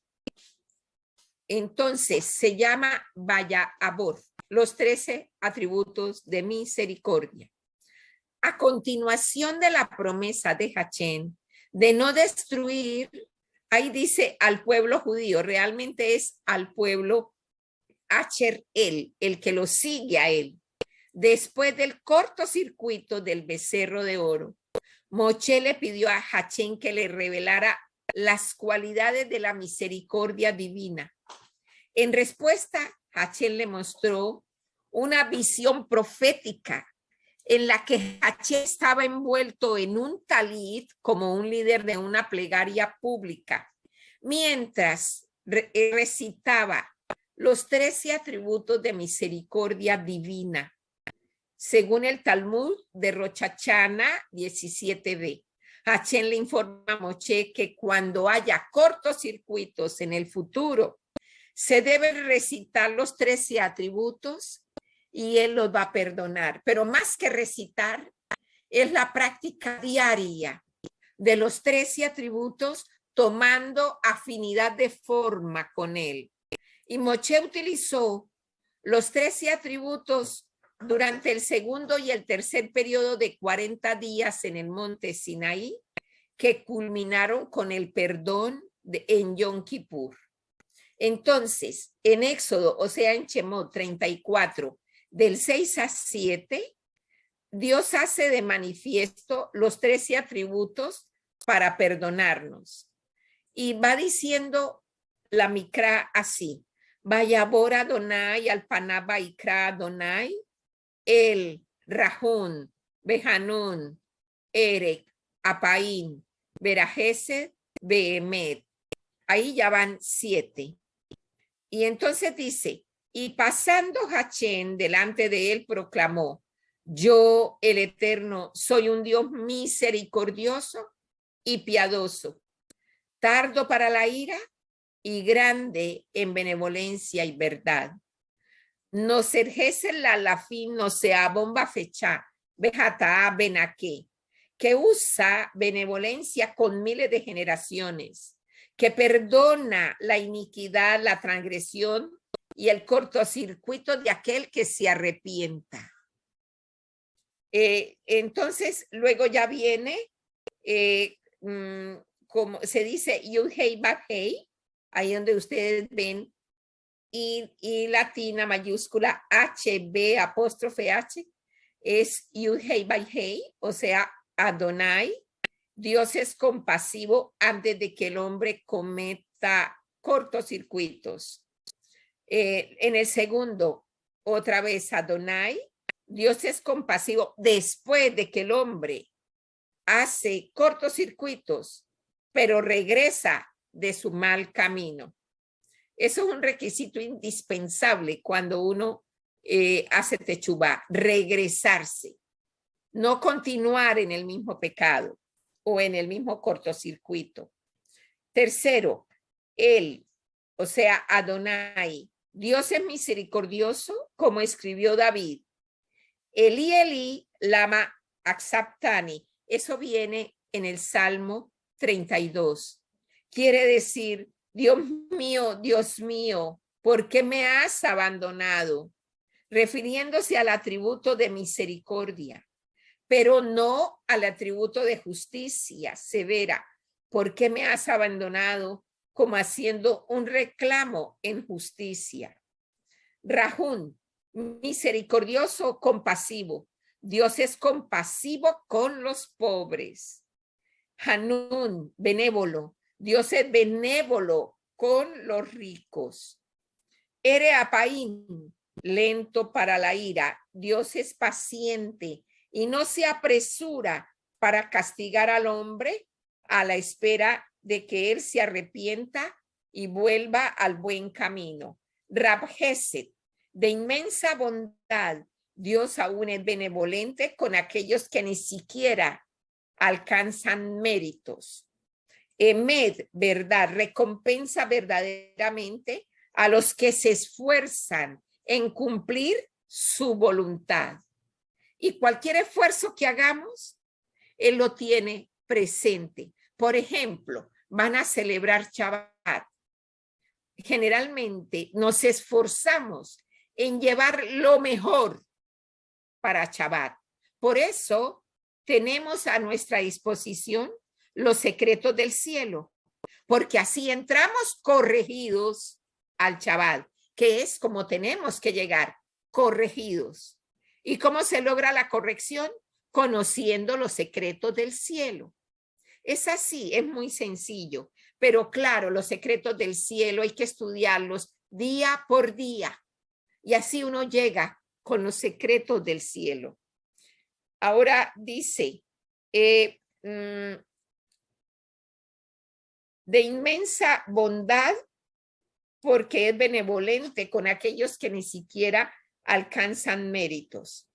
Entonces, se llama Vayabor, los 13 atributos de misericordia. A continuación de la promesa de Hachén de no destruir, ahí dice al pueblo judío, realmente es al pueblo Asher el que lo sigue a él. Después del cortocircuito del becerro de oro, Moche le pidió a Hachén que le revelara las cualidades de la misericordia divina. En respuesta, Hachén le mostró una visión profética en la que Hachén estaba envuelto en un talit como un líder de una plegaria pública, mientras recitaba los 13 atributos de misericordia divina. Según el Talmud de Rosh Hachana 17b, Hachén le informa a Moche que cuando haya cortocircuitos en el futuro, se deben recitar los 13 atributos y él los va a perdonar. Pero más que recitar, es la práctica diaria de los 13 atributos tomando afinidad de forma con él. Y Moche utilizó los 13 atributos durante el segundo y el tercer periodo de 40 días en el monte Sinaí, que culminaron con el perdón en Yom Kippur. Entonces, en Éxodo, o sea, en Shemot 34, del 6 a 7, Dios hace de manifiesto los 13 atributos para perdonarnos. Y va diciendo la Mikra así: Vayabor Adonai al Panaba Ikra Adonai, El, Rahun, Behanun, Erek, Apaim, Berajesed, Behemet. Ahí ya van 7. Y entonces dice, y pasando Hachén delante de él proclamó: yo, el Eterno, soy un Dios misericordioso y piadoso, tardo para la ira y grande en benevolencia y verdad. No se la lafín, no sea bomba fecha, bejata benaque, que usa benevolencia con miles de generaciones, que perdona la iniquidad, la transgresión y el cortocircuito de aquel que se arrepienta. Entonces, luego ya viene, como se dice, Yud Hei Bab Hei, ahí donde ustedes ven y latina mayúscula HB apóstrofe H es Yud Hei Vai Hei, o sea, Adonai. Dios es compasivo antes de que el hombre cometa cortocircuitos. En el segundo, otra vez Adonai. Dios es compasivo después de que el hombre hace cortocircuitos, pero regresa de su mal camino. Eso es un requisito indispensable cuando uno hace techubá, regresarse, no continuar en el mismo pecado o en el mismo cortocircuito. Tercero, él, o sea, Adonai, Dios es misericordioso, como escribió David. Eli, Eli, lama axaptani. Eso viene en el Salmo 32. Quiere decir, Dios mío, ¿por qué me has abandonado? Refiriéndose al atributo de misericordia, pero no al atributo de justicia severa. ¿Por qué me has abandonado? Como haciendo un reclamo en justicia. Rahún, misericordioso, compasivo. Dios es compasivo con los pobres. Hanún, benévolo. Dios es benévolo con los ricos. Ereapaín, lento para la ira. Dios es paciente y no se apresura para castigar al hombre a la espera de que él se arrepienta y vuelva al buen camino. Rabjeset, de inmensa bondad, Dios aún es benevolente con aquellos que ni siquiera alcanzan méritos. Emed, verdad, recompensa verdaderamente a los que se esfuerzan en cumplir su voluntad. Y cualquier esfuerzo que hagamos, Él lo tiene presente. Por ejemplo, van a celebrar Shabbat. Generalmente nos esforzamos en llevar lo mejor para Shabbat. Por eso tenemos a nuestra disposición los secretos del cielo, porque así entramos corregidos al Shabbat, que es como tenemos que llegar, corregidos. ¿Y cómo se logra la corrección? Conociendo los secretos del cielo. Es así, es muy sencillo, pero claro, los secretos del cielo hay que estudiarlos día por día y así uno llega con los secretos del cielo. Ahora dice, de inmensa bondad, porque es benevolente con aquellos que ni siquiera alcanzan méritos.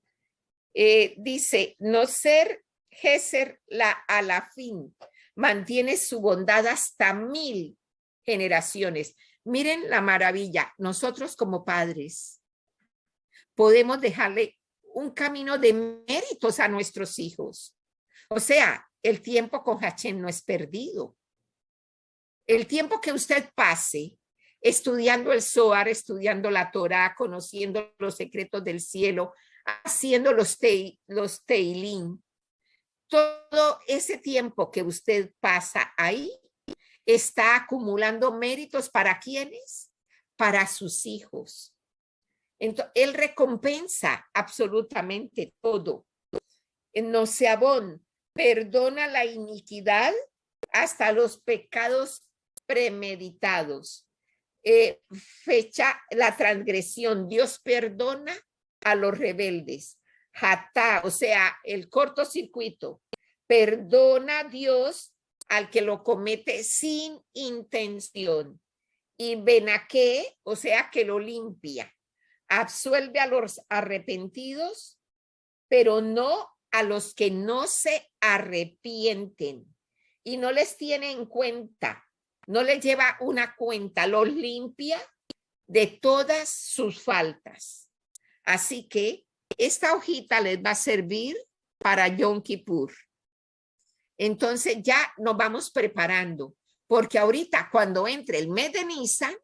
Dice, no ser Geser la alafín, mantiene su bondad hasta 1000 generaciones. Miren la maravilla, nosotros como padres podemos dejarle un camino de méritos a nuestros hijos. O sea, el tiempo con Hashem no es perdido. El tiempo que usted pase estudiando el Zohar, estudiando la Torá, conociendo los secretos del cielo, haciendo los Teilim, todo ese tiempo que usted pasa ahí está acumulando méritos para ¿quiénes? Para sus hijos. Entonces, él recompensa absolutamente todo. En Noseabón, perdona la iniquidad hasta los pecados premeditados. Fecha la transgresión. Dios perdona a los rebeldes. Hatá, o sea, el cortocircuito. Perdona a Dios al que lo comete sin intención. Y benaqué, o sea, que lo limpia. Absuelve a los arrepentidos, pero no a los que no se arrepienten. Y no les tiene en cuenta, no les lleva una cuenta, los limpia de todas sus faltas. Así que esta hojita les va a servir para Yom Kippur. Entonces ya nos vamos preparando, porque ahorita cuando entre el mes de Nisan,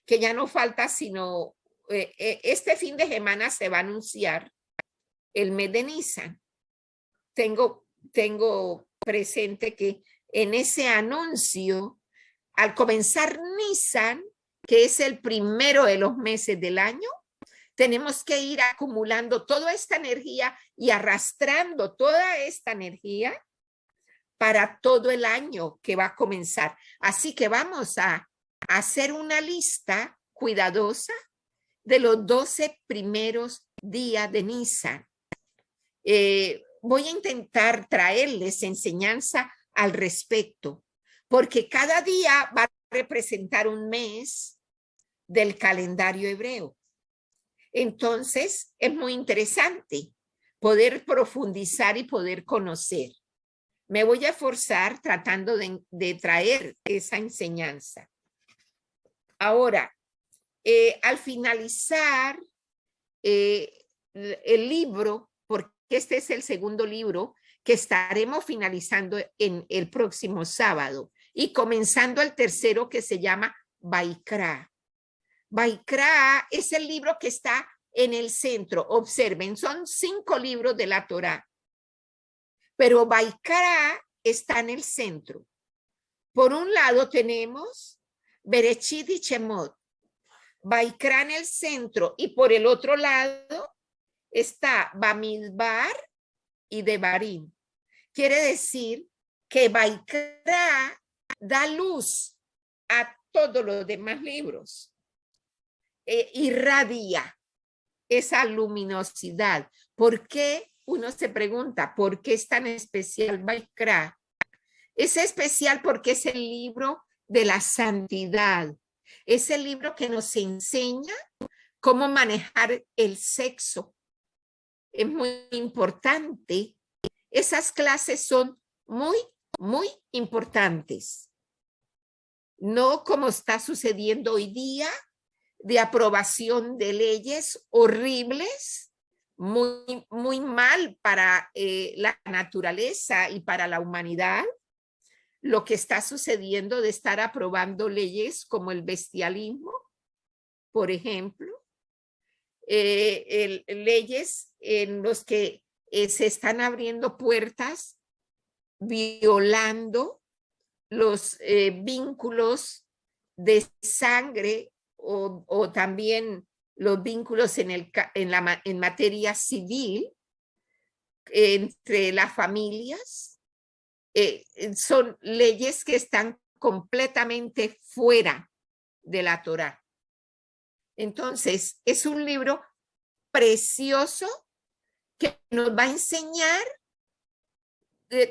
que ya no falta sino, este fin de semana se va a anunciar el mes de Nisan. Tengo presente que en ese anuncio, al comenzar Nisan, que es el primero de los meses del año, tenemos que ir acumulando toda esta energía y arrastrando toda esta energía para todo el año que va a comenzar. Así que vamos a hacer una lista cuidadosa de los 12 primeros días de Nisan. Voy a intentar traerles enseñanza al respecto, porque cada día va a representar un mes del calendario hebreo. Entonces, es muy interesante poder profundizar y poder conocer. Me voy a esforzar tratando de traer esa enseñanza. Ahora, al finalizar el libro, porque este es el segundo libro que estaremos finalizando en el próximo sábado y comenzando el tercero que se llama Vaikra. Vaikra es el libro que está en el centro. Observen, son 5 libros de la Torá, pero Vaikra está en el centro. Por un lado tenemos Bereshit y Shemot, Vaikra en el centro, y por el otro lado está Bamidbar y Devarim. Quiere decir que Vaikra da luz a todos los demás libros. Irradia esa luminosidad. ¿Por qué? Uno se pregunta, ¿por qué es tan especial Vaikra? Es especial porque es el libro de la santidad. Es el libro que nos enseña cómo manejar el sexo. Es muy importante. Esas clases son muy, muy importantes. No como está sucediendo hoy día, de aprobación de leyes horribles, muy, muy mal para la naturaleza y para la humanidad. Lo que está sucediendo de estar aprobando leyes como el bestialismo, por ejemplo, leyes en los que se están abriendo puertas, violando los vínculos de sangre o también los vínculos en materia civil entre las familias. Son leyes que están completamente fuera de la Torá. Entonces, es un libro precioso que nos va a enseñar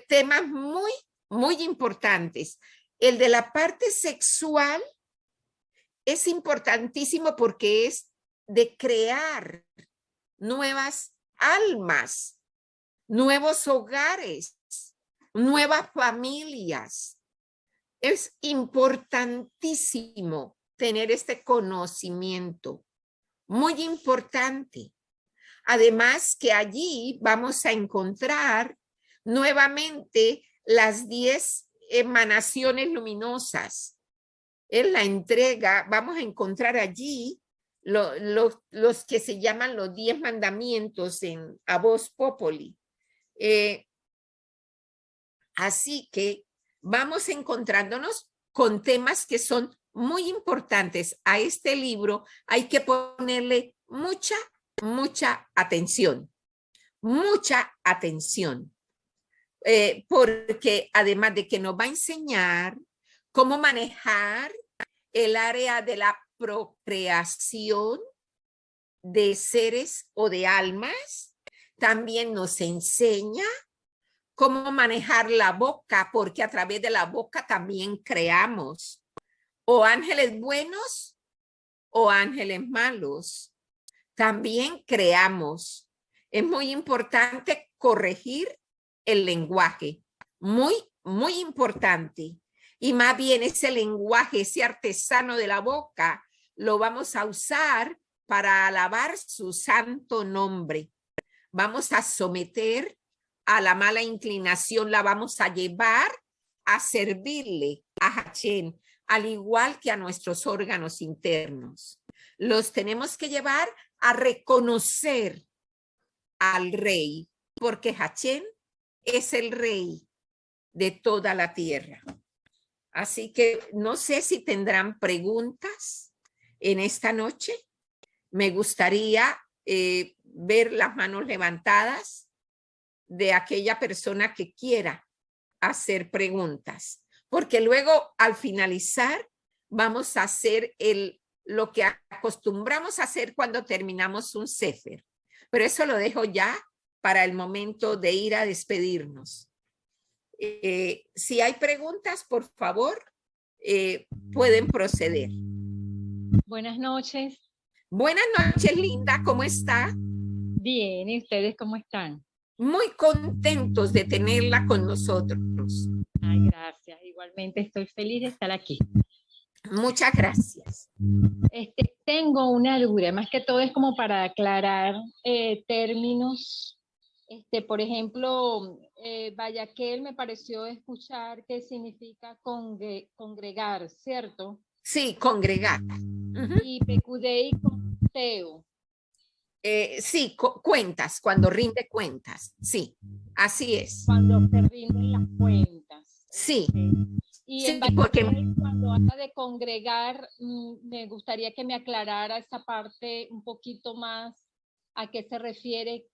temas muy, muy importantes. El de la parte sexual es importantísimo porque es de crear nuevas almas, nuevos hogares, nuevas familias. Es importantísimo tener este conocimiento, muy importante. Además que allí vamos a encontrar nuevamente las 10 emanaciones luminosas. En la entrega vamos a encontrar allí los que se llaman los 10 mandamientos en Vox Populi. Así que vamos encontrándonos con temas que son muy importantes. A este libro hay que ponerle mucha, mucha atención. Mucha atención. Porque además de que nos va a enseñar cómo manejar el área de la procreación de seres o de almas, también nos enseña cómo manejar la boca, porque a través de la boca también creamos o ángeles buenos o ángeles malos. También creamos. Es muy importante corregir el lenguaje, muy, muy importante. Y más bien ese lenguaje, ese artesano de la boca, lo vamos a usar para alabar su santo nombre. Vamos a someter a la mala inclinación, la vamos a llevar a servirle a Hachén, al igual que a nuestros órganos internos. Los tenemos que llevar a reconocer al rey, porque Hachén es el rey de toda la tierra. Así que no sé si tendrán preguntas en esta noche. Me gustaría ver las manos levantadas de aquella persona que quiera hacer preguntas, porque luego al finalizar vamos a hacer lo que acostumbramos a hacer cuando terminamos un sefer, pero eso lo dejo ya para el momento de ir a despedirnos. Si hay preguntas, por favor, pueden proceder. Buenas noches. Buenas noches, Linda, ¿cómo está? Bien, ¿y ustedes cómo están? Muy contentos de tenerla con nosotros. Ay, gracias. Igualmente estoy feliz de estar aquí. Muchas gracias. Tengo una duda, más que todo es como para aclarar términos. Por ejemplo, Vayaquel me pareció escuchar que significa congregar, ¿cierto? Sí, congregar. Y Pecudei conteo. Sí, cuentas, cuando rinde cuentas. Sí, así es. Cuando se rinden las cuentas. Sí. Okay. Y sí, en Vayaquel, porque cuando habla de congregar, me gustaría que me aclarara esa parte un poquito más, a qué se refiere.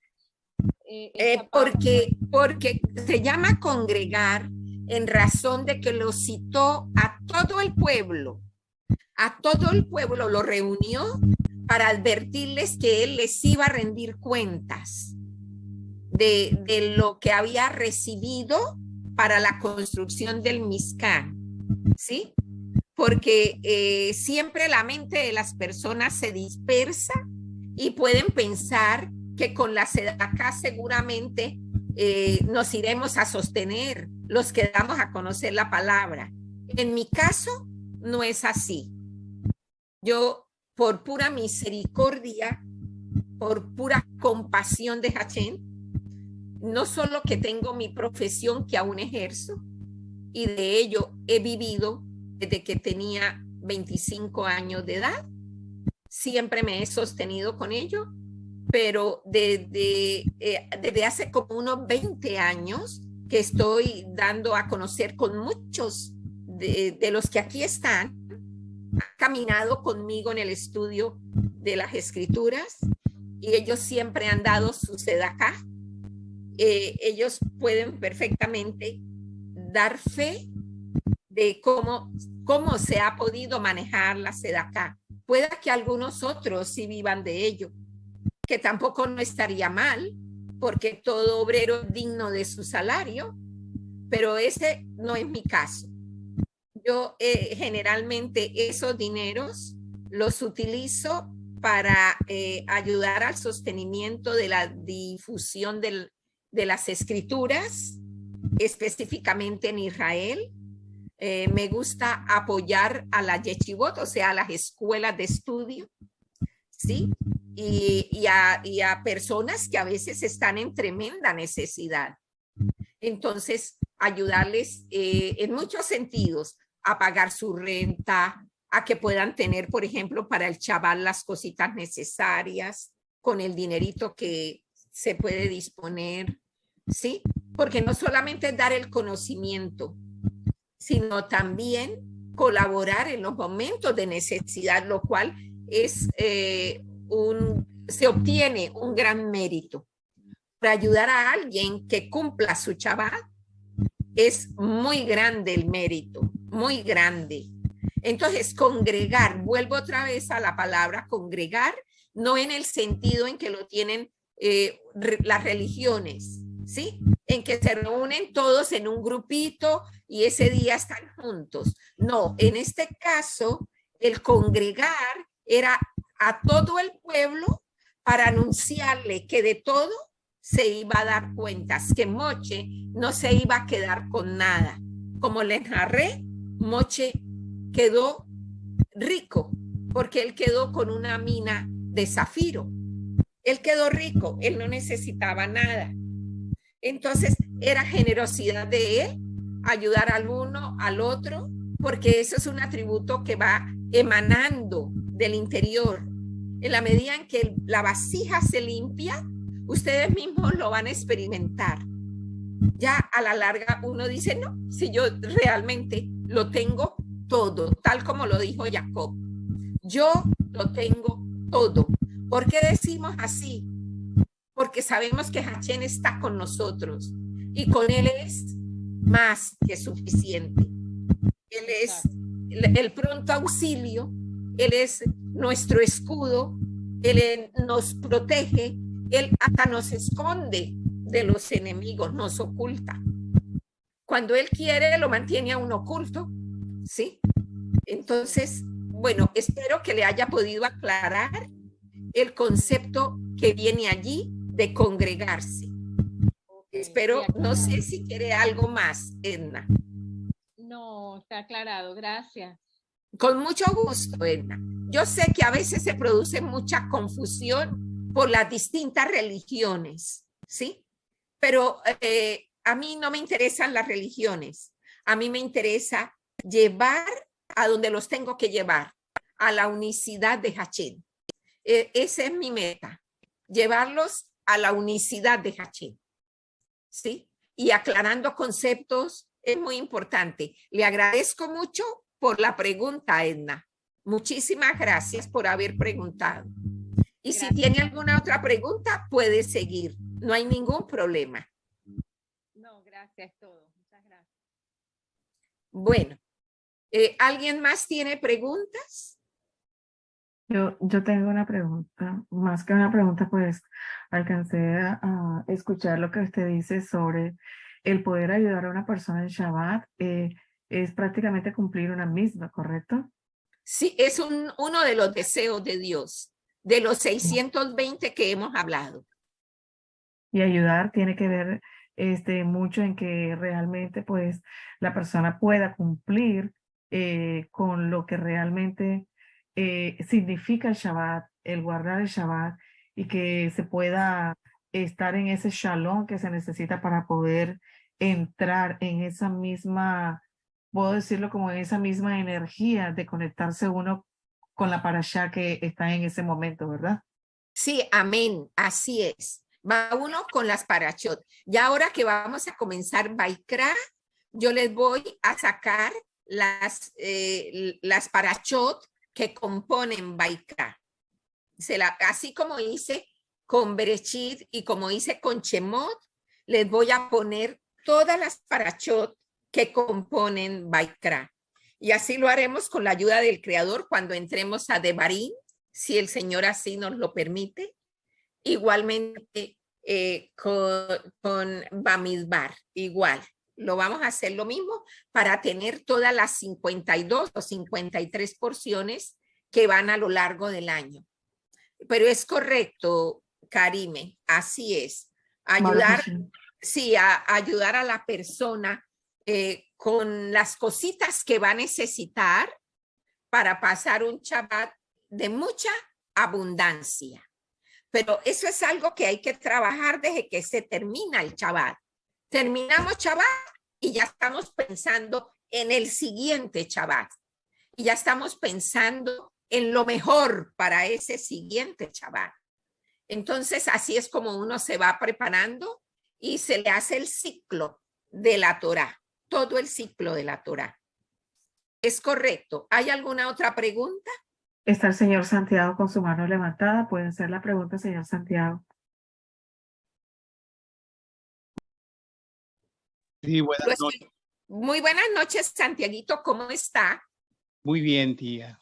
Porque se llama congregar en razón de que lo citó a todo el pueblo lo reunió para advertirles que él les iba a rendir cuentas de lo que había recibido para la construcción del Mizcán, ¿sí? Porque siempre la mente de las personas se dispersa y pueden pensar que con la sedacá seguramente nos iremos a sostener los que damos a conocer la palabra. En mi caso, no es así. Yo, por pura misericordia, por pura compasión de Hashem, no solo que tengo mi profesión que aún ejerzo, y de ello he vivido desde que tenía 25 años de edad, siempre me he sostenido con ello, pero desde hace como unos 20 años que estoy dando a conocer con muchos de los que aquí están, han caminado conmigo en el estudio de las escrituras y ellos siempre han dado su sedacá. Ellos pueden perfectamente dar fe de cómo se ha podido manejar la sedacá. Pueda que algunos otros sí vivan de ello, que tampoco no estaría mal, porque todo obrero es digno de su salario, pero ese no es mi caso. Yo generalmente esos dineros los utilizo para ayudar al sostenimiento de la difusión de las escrituras, específicamente en Israel. Me gusta apoyar a la yeshivot, o sea, a las escuelas de estudio, ¿sí? Y a personas que a veces están en tremenda necesidad. Entonces, ayudarles en muchos sentidos a pagar su renta, a que puedan tener, por ejemplo, para el chaval las cositas necesarias con el dinerito que se puede disponer, ¿sí? Porque no solamente es dar el conocimiento, sino también colaborar en los momentos de necesidad, lo cual es se obtiene un gran mérito. Para ayudar a alguien que cumpla su Shabbat es muy grande el mérito, muy grande. Entonces, congregar, vuelvo otra vez a la palabra congregar, no en el sentido en que lo tienen las religiones, ¿sí? En que se reúnen todos en un grupito y ese día están juntos. No, en este caso, el congregar era a todo el pueblo para anunciarle que de todo se iba a dar cuentas, que Moche no se iba a quedar con nada. Como les narré, Moche quedó rico porque él quedó con una mina de zafiro. Él quedó rico, él no necesitaba nada. Entonces era generosidad de él ayudar al uno, al otro, porque eso es un atributo que va emanando del interior. En la medida en que la vasija se limpia, ustedes mismos lo van a experimentar. Ya a la larga uno dice, no, si yo realmente lo tengo todo, tal como lo dijo Jacob. Yo lo tengo todo. ¿Por qué decimos así? Porque sabemos que Hachén está con nosotros y con él es más que suficiente. Él es el pronto auxilio, él es nuestro escudo, él nos protege, él hasta nos esconde de los enemigos, nos oculta. Cuando él quiere, lo mantiene a uno oculto, ¿sí? Entonces, bueno, espero que le haya podido aclarar el concepto que viene allí de congregarse. Espero, no sé si quiere algo más, Edna. No, está aclarado, gracias. Con mucho gusto, Edna. Yo sé que a veces se produce mucha confusión por las distintas religiones, ¿sí? Pero a mí no me interesan las religiones. A mí me interesa llevar a donde los tengo que llevar, a la unicidad de Hachén. Esa es mi meta, llevarlos a la unicidad de Hachén, ¿sí? Y aclarando conceptos es muy importante. Le agradezco mucho por la pregunta, Edna. Muchísimas gracias por haber preguntado. Y gracias. Si tiene alguna otra pregunta, puede seguir. No hay ningún problema. No, gracias, todo. Muchas gracias. Bueno, ¿alguien más tiene preguntas? Yo tengo una pregunta, más que una pregunta, pues alcancé a escuchar lo que usted dice sobre el poder ayudar a una persona en Shabbat, es prácticamente cumplir una misma, ¿correcto? Sí, es uno de los deseos de Dios, de los 620 que hemos hablado. Y ayudar tiene que ver mucho en que realmente pues la persona pueda cumplir con lo que realmente significa el Shabbat, el guardar el Shabbat, y que se pueda estar en ese shalom que se necesita para poder entrar en esa misma, puedo decirlo como en esa misma energía de conectarse uno con la parashá que está en ese momento, ¿verdad? Sí, amén, así es. Va uno con las parashot. Y ahora que vamos a comenzar Baikra, yo les voy a sacar las parashot que componen Baikra. Así como hice con Bereshit y como hice con Shemot, les voy a poner todas las parashot que componen Baikra. Y así lo haremos con la ayuda del Creador cuando entremos a Devarim, si el Señor así nos lo permite. Igualmente con Bamidbar, igual. Lo vamos a hacer lo mismo para tener todas las 52 o 53 porciones que van a lo largo del año. Pero es correcto, Karime, así es. Ayudar, sí, a ayudar a la persona con las cositas que va a necesitar para pasar un Shabbat de mucha abundancia. Pero eso es algo que hay que trabajar desde que se termina el Shabbat. Terminamos Shabbat y ya estamos pensando en el siguiente Shabbat. Y ya estamos pensando en lo mejor para ese siguiente Shabbat. Entonces, así es como uno se va preparando y se le hace el ciclo de la Torá, todo el ciclo de la Torá. ¿Es correcto? ¿Hay alguna otra pregunta? Está el señor Santiago con su mano levantada. Puede hacer la pregunta, señor Santiago. Sí, buenas noches. Muy buenas noches, Santiaguito. ¿Cómo está? Muy bien, tía.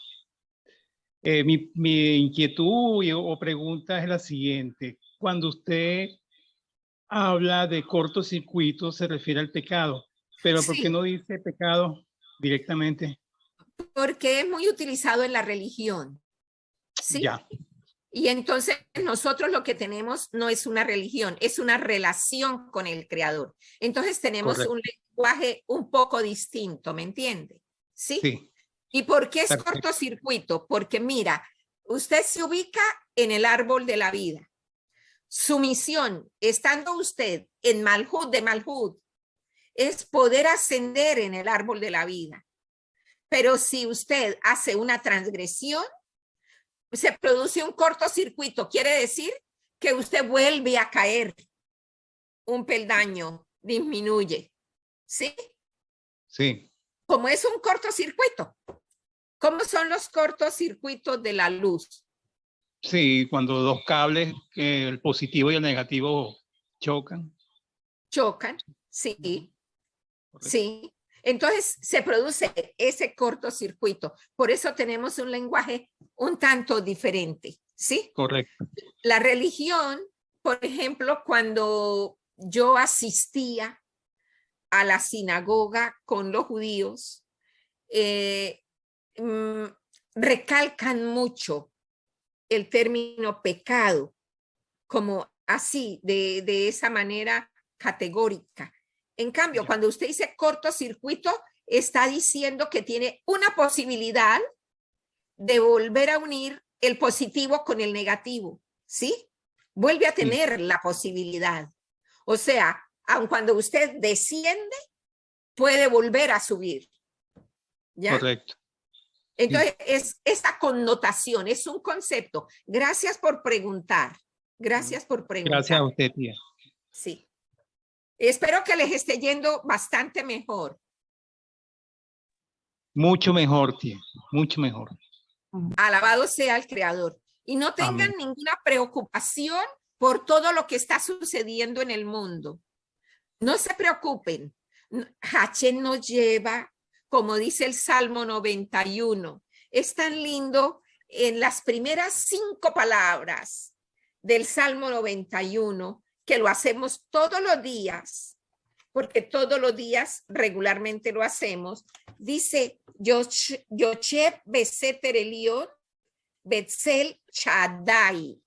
Mi inquietud o pregunta es la siguiente. Cuando usted habla de cortocircuito, se refiere al pecado. Pero ¿por qué no dice pecado directamente? Porque es muy utilizado en la religión. ¿Sí? Ya. Y entonces nosotros lo que tenemos no es una religión, es una relación con el Creador. Entonces tenemos Correcto. Un lenguaje un poco distinto, ¿me entiende? ¿Sí? Sí. ¿Y por qué es Perfecto. cortocircuito? Porque mira, usted se ubica en el árbol de la vida. Su misión, estando usted en Malhut de Malhut, es poder ascender en el árbol de la vida. Pero si usted hace una transgresión, se produce un cortocircuito. Quiere decir que usted vuelve a caer. Un peldaño disminuye. ¿Sí? Sí. Como es un cortocircuito. ¿Cómo son los cortocircuitos de la luz? Sí, cuando dos cables, el positivo y el negativo chocan. Chocan, sí, Correcto. sí. Entonces se produce ese cortocircuito. Por eso tenemos un lenguaje un tanto diferente, ¿sí? Correcto. La religión, por ejemplo, cuando yo asistía a la sinagoga con los judíos, recalcan mucho el término pecado, como así, de esa manera categórica. En cambio, cuando usted dice cortocircuito, está diciendo que tiene una posibilidad de volver a unir el positivo con el negativo, ¿sí? Vuelve a tener la posibilidad. O sea, aun cuando usted desciende, puede volver a subir. ¿Ya? Correcto. Entonces, es esta connotación, es un concepto. Gracias por preguntar. Gracias por preguntar. Gracias a usted, tía. Sí. Espero que les esté yendo bastante mejor. Mucho mejor, tía. Mucho mejor. Alabado sea el Creador. Y no tengan Amén. ninguna preocupación por todo lo que está sucediendo en el mundo. No se preocupen. Hachén nos lleva, como dice el Salmo 91. Es tan lindo en las primeras 5 palabras del Salmo 91 que lo hacemos todos los días, porque todos los días regularmente lo hacemos. Dice, Yocheb Beseter Eliot, Betzel Shaddai.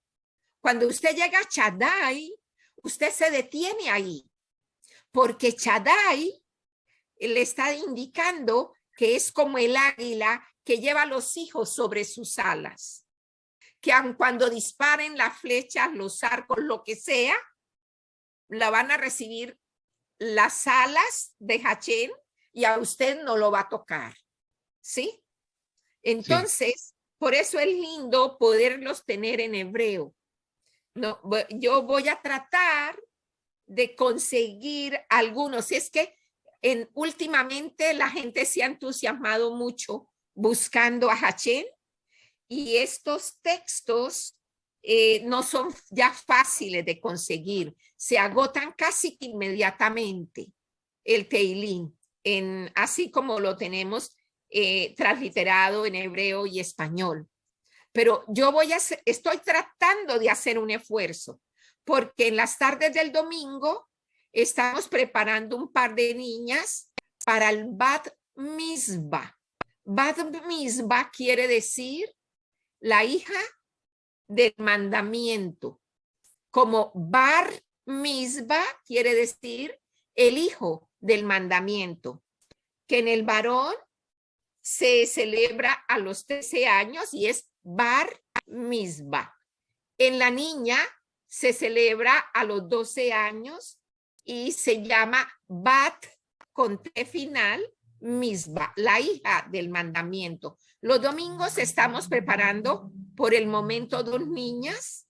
Cuando usted llega a Shaddai, usted se detiene ahí, porque Shaddai le está indicando que es como el águila que lleva a los hijos sobre sus alas, que aun cuando disparen las flechas, los arcos, lo que sea, la van a recibir las alas de Hachén y a usted no lo va a tocar, ¿sí? Entonces, sí. Por eso es lindo poderlos tener en hebreo. No, yo voy a tratar de conseguir algunos. Es que últimamente la gente se ha entusiasmado mucho buscando a Hachén y estos textos no son ya fáciles de conseguir. Se agotan casi inmediatamente el Teilín, así como lo tenemos transliterado en hebreo y español. Pero yo estoy tratando de hacer un esfuerzo, porque en las tardes del domingo estamos preparando un par de niñas para el Bat Mizbah. Bat Mizbah quiere decir la hija del mandamiento, como Bar Mizbah quiere decir el hijo del mandamiento, que en el varón se celebra a los 13 años y es Bar Mizbah. En la niña se celebra a los 12 años y se llama Bat con T final Mizbah, la hija del mandamiento. Los domingos estamos preparando por el momento 2 niñas,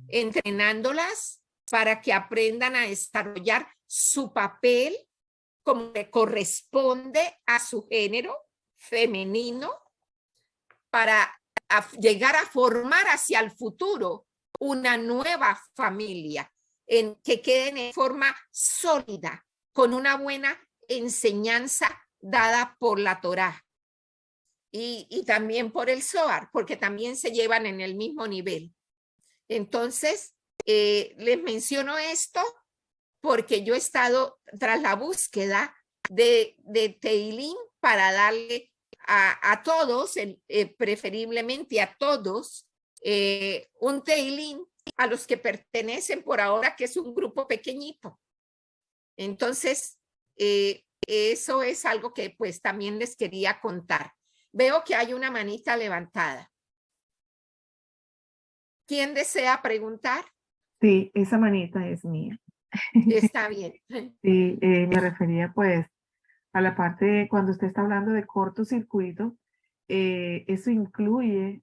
entrenándolas para que aprendan a desarrollar su papel como le corresponde a su género femenino para llegar a formar hacia el futuro una nueva familia que queden en forma sólida, con una buena enseñanza dada por la Torá y también por el Zohar, porque también se llevan en el mismo nivel. Entonces, les menciono esto porque yo he estado tras la búsqueda de Teilín para darle a todos, preferiblemente a todos, un Teilín a los que pertenecen por ahora, que es un grupo pequeñito. Entonces, eso es algo que pues también les quería contar. Veo que hay una manita levantada. ¿Quién desea preguntar? Sí, esa manita es mía. Está bien. Sí, me refería pues a la parte cuando usted está hablando de cortocircuito, eso incluye,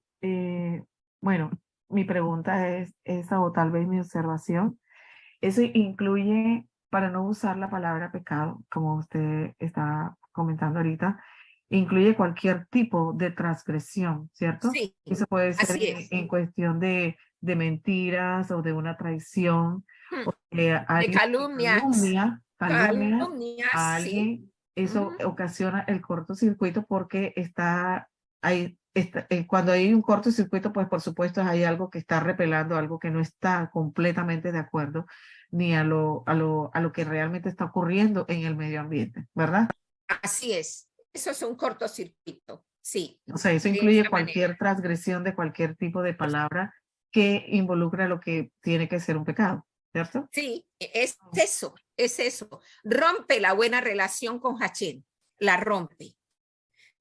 bueno, mi pregunta es esa o tal vez mi observación, eso incluye, para no usar la palabra pecado, como usted está comentando ahorita, incluye cualquier tipo de transgresión, ¿cierto? Sí, Eso puede ser así es. en cuestión de mentiras o de una traición, Hmm. o que De alguien que calumnias, calumnia calumnias, a sí. alguien, eso Ujú. ocasiona el cortocircuito porque está ahí. Cuando hay un cortocircuito, pues por supuesto hay algo que está repelando, algo que no está completamente de acuerdo ni a lo que realmente está ocurriendo en el medio ambiente, ¿verdad? Así es. Eso es un cortocircuito, sí, O sea, eso de incluye esa manera. cualquier transgresión de cualquier tipo de palabra que involucra lo que tiene que ser un pecado, ¿cierto? Sí, es eso, es eso. Rompe la buena relación con Hachén, la rompe.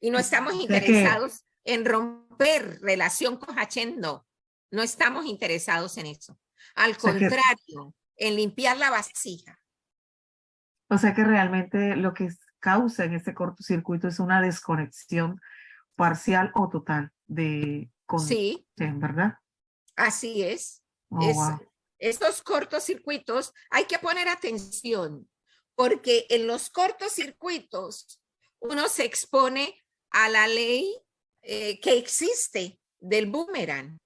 Y no estamos O sea que, interesados en romper relación con Hachén, no. No estamos interesados en eso. Al o sea que, contrario, en limpiar la vasija. o sea que realmente lo que causa en ese cortocircuito es una desconexión parcial o total Sí, ¿verdad? así es. Oh, Es wow. estos cortocircuitos hay que poner atención porque en los cortocircuitos uno se expone a la ley que existe del boomerang,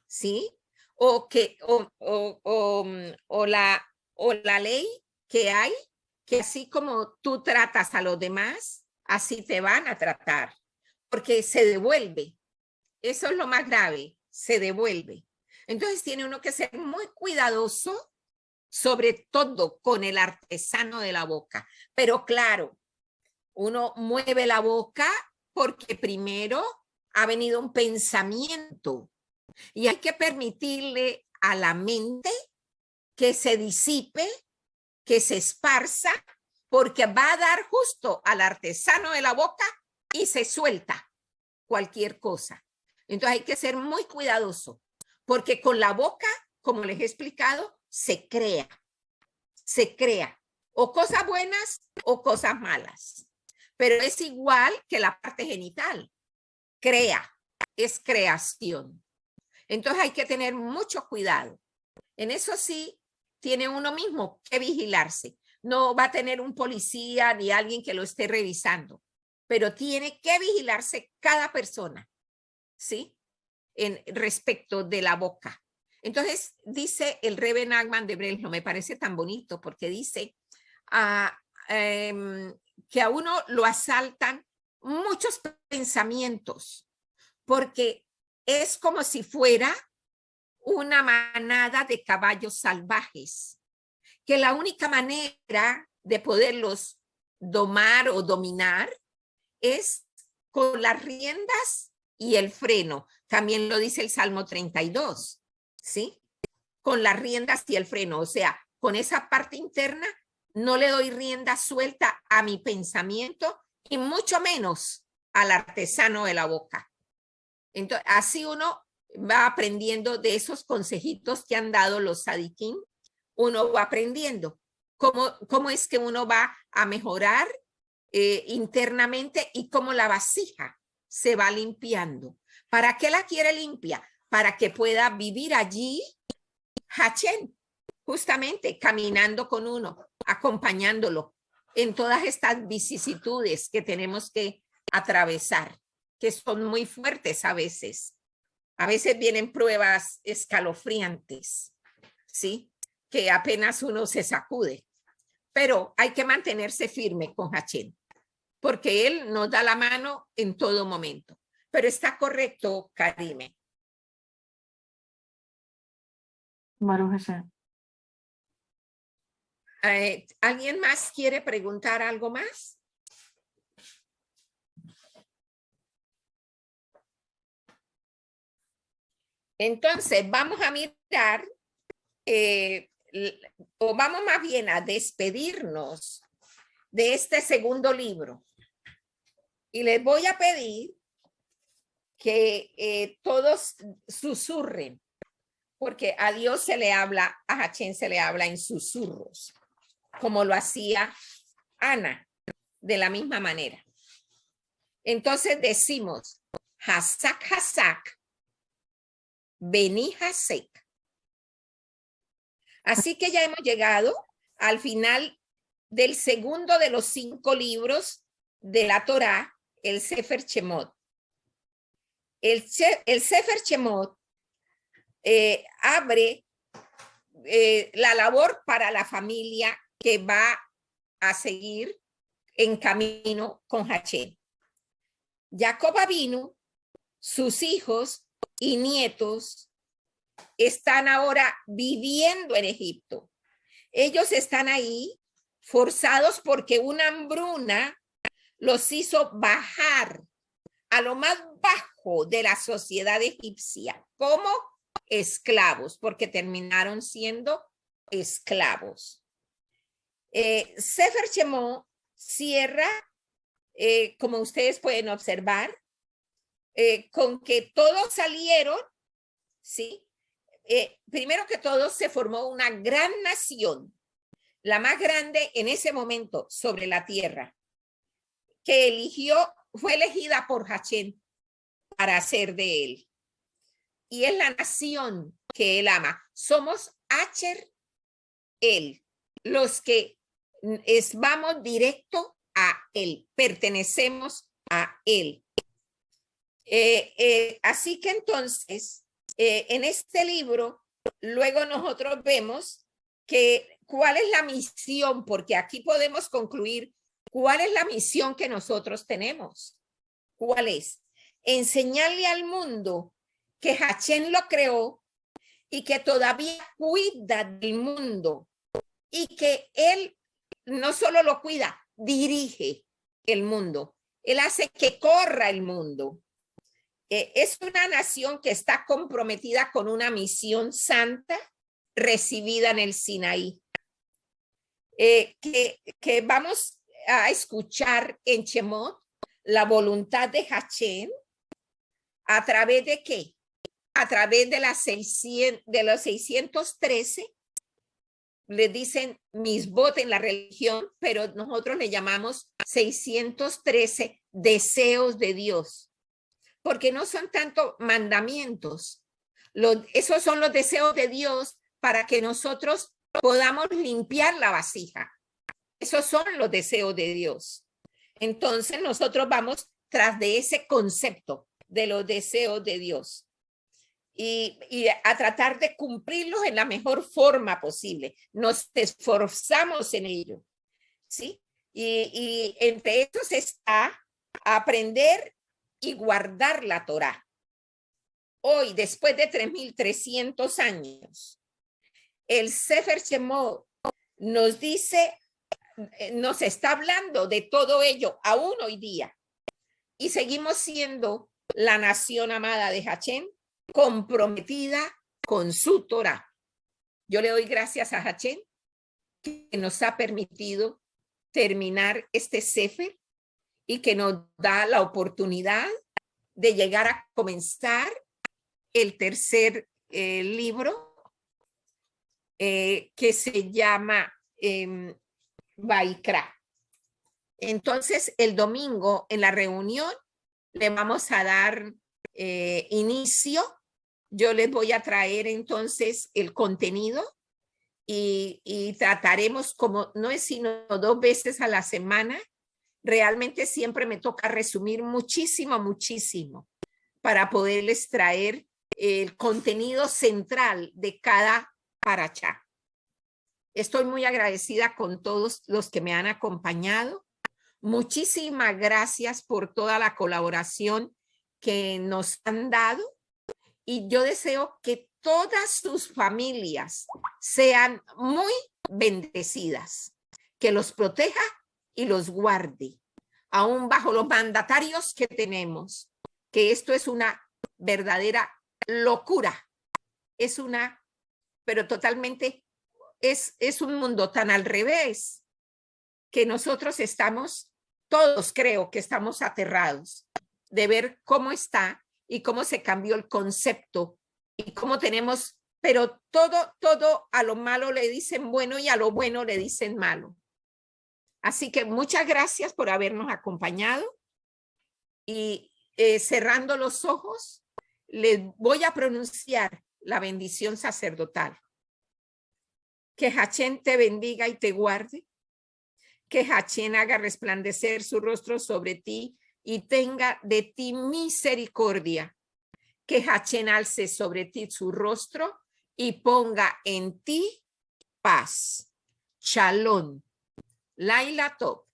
¿sí? O la ley que hay, que así como tú tratas a los demás, así te van a tratar, porque se devuelve. Eso es lo más grave, se devuelve. Entonces tiene uno que ser muy cuidadoso, sobre todo con el artesano de la boca. Pero claro, uno mueve la boca porque primero ha venido un pensamiento y hay que permitirle a la mente que se disipe, que se esparza, porque va a dar justo al artesano de la boca y se suelta cualquier cosa. Entonces hay que ser muy cuidadoso, porque con la boca, como les he explicado, se crea, o cosas buenas o cosas malas. Pero es igual que la parte genital, crea, es creación. Entonces hay que tener mucho cuidado. En eso sí, tiene uno mismo que vigilarse. No va a tener un policía ni alguien que lo esté revisando, pero tiene que vigilarse cada persona, ¿sí? En respecto de la boca. Entonces, dice el Rebbe Nachman de Breslau, me parece tan bonito porque dice que a uno lo asaltan muchos pensamientos, porque es como si fuera una manada de caballos salvajes, que la única manera de poderlos domar o dominar es con las riendas y el freno. También lo dice el Salmo 32, ¿sí? Con las riendas y el freno, o sea, con esa parte interna no le doy rienda suelta a mi pensamiento y mucho menos al artesano de la boca. Entonces, así uno va aprendiendo de esos consejitos que han dado los sadiquín, uno va aprendiendo cómo es que uno va a mejorar internamente y cómo la vasija se va limpiando. ¿Para qué la quiere limpia? Para que pueda vivir allí Hachén, justamente caminando con uno, acompañándolo en todas estas vicisitudes que tenemos que atravesar, que son muy fuertes a veces. A veces vienen pruebas escalofriantes, ¿sí? Que apenas uno se sacude. Pero hay que mantenerse firme con Hachén, porque él nos da la mano en todo momento. Pero está correcto, Karime. Baruch Hashem. ¿Alguien más quiere preguntar algo más? Entonces, vamos a mirar, o vamos más bien a despedirnos de este segundo libro. Y les voy a pedir que todos susurren, porque a Dios se le habla, a Hachén se le habla en susurros, como lo hacía Ana, de la misma manera. Entonces decimos, Hasak, Hasak, Beni Hasek. Así que ya hemos llegado al final del segundo de los 5 libros de la Torá, el Sefer Shemot. El Sefer Shemot abre la labor para la familia que va a seguir en camino con Hashem. Jacob Avinu, sus hijos y nietos están ahora viviendo en Egipto. Ellos están ahí forzados porque una hambruna los hizo bajar a lo más bajo de la sociedad egipcia como esclavos, porque terminaron siendo esclavos. Sefer Shemot cierra, como ustedes pueden observar, con que todos salieron, ¿sí? Primero que todo se formó una gran nación, la más grande en ese momento sobre la tierra, que fue elegida por Hashem para ser de él. Y es la nación que él ama. Somos Asher él, los que vamos directo a él, pertenecemos a él. Así que entonces, en este libro, luego nosotros vemos cuál es la misión, porque aquí podemos concluir cuál es la misión que nosotros tenemos. ¿Cuál es? Enseñarle al mundo que Hashem lo creó y que todavía cuida del mundo y que él no solo lo cuida, dirige el mundo. Él hace que corra el mundo. Es una nación que está comprometida con una misión santa recibida en el Sinaí. Que vamos a escuchar en Shemot la voluntad de Hashem a través de ¿qué? A través de los 613, le dicen misbot en la religión, pero nosotros le llamamos 613 deseos de Dios, porque no son tanto mandamientos. Esos son los deseos de Dios para que nosotros podamos limpiar la vasija. Esos son los deseos de Dios. Entonces nosotros vamos tras de ese concepto de los deseos de Dios y a tratar de cumplirlos en la mejor forma posible. Nos esforzamos en ello, ¿sí? Y entre estos está aprender y guardar la Torá. Hoy, después de 3,300 años, el Sefer Shemot nos dice, nos está hablando de todo ello aún hoy día. Y seguimos siendo la nación amada de Hashem, comprometida con su Torá. Yo le doy gracias a Hashem que nos ha permitido terminar este Sefer y que nos da la oportunidad de llegar a comenzar el tercer libro que se llama Vaikra. Entonces, el domingo en la reunión le vamos a dar inicio. Yo les voy a traer entonces el contenido y trataremos, como no es sino 2 veces a la semana, realmente siempre me toca resumir muchísimo para poderles traer el contenido central de cada parashá. Estoy muy agradecida con todos los que me han acompañado. Muchísimas gracias por toda la colaboración que nos han dado y yo deseo que todas sus familias sean muy bendecidas, que los proteja y los guarde, aún bajo los mandatarios que tenemos, que esto es una verdadera locura, pero totalmente es un mundo tan al revés que nosotros todos creo que estamos aterrados de ver cómo está y cómo se cambió el concepto y cómo tenemos, pero todo a lo malo le dicen bueno y a lo bueno le dicen malo. Así que muchas gracias por habernos acompañado y cerrando los ojos, les voy a pronunciar la bendición sacerdotal. Que Hashem te bendiga y te guarde. Que Hashem haga resplandecer su rostro sobre ti y tenga de ti misericordia. Que Hachén alce sobre ti su rostro y ponga en ti paz. Shalom. Laila Tov.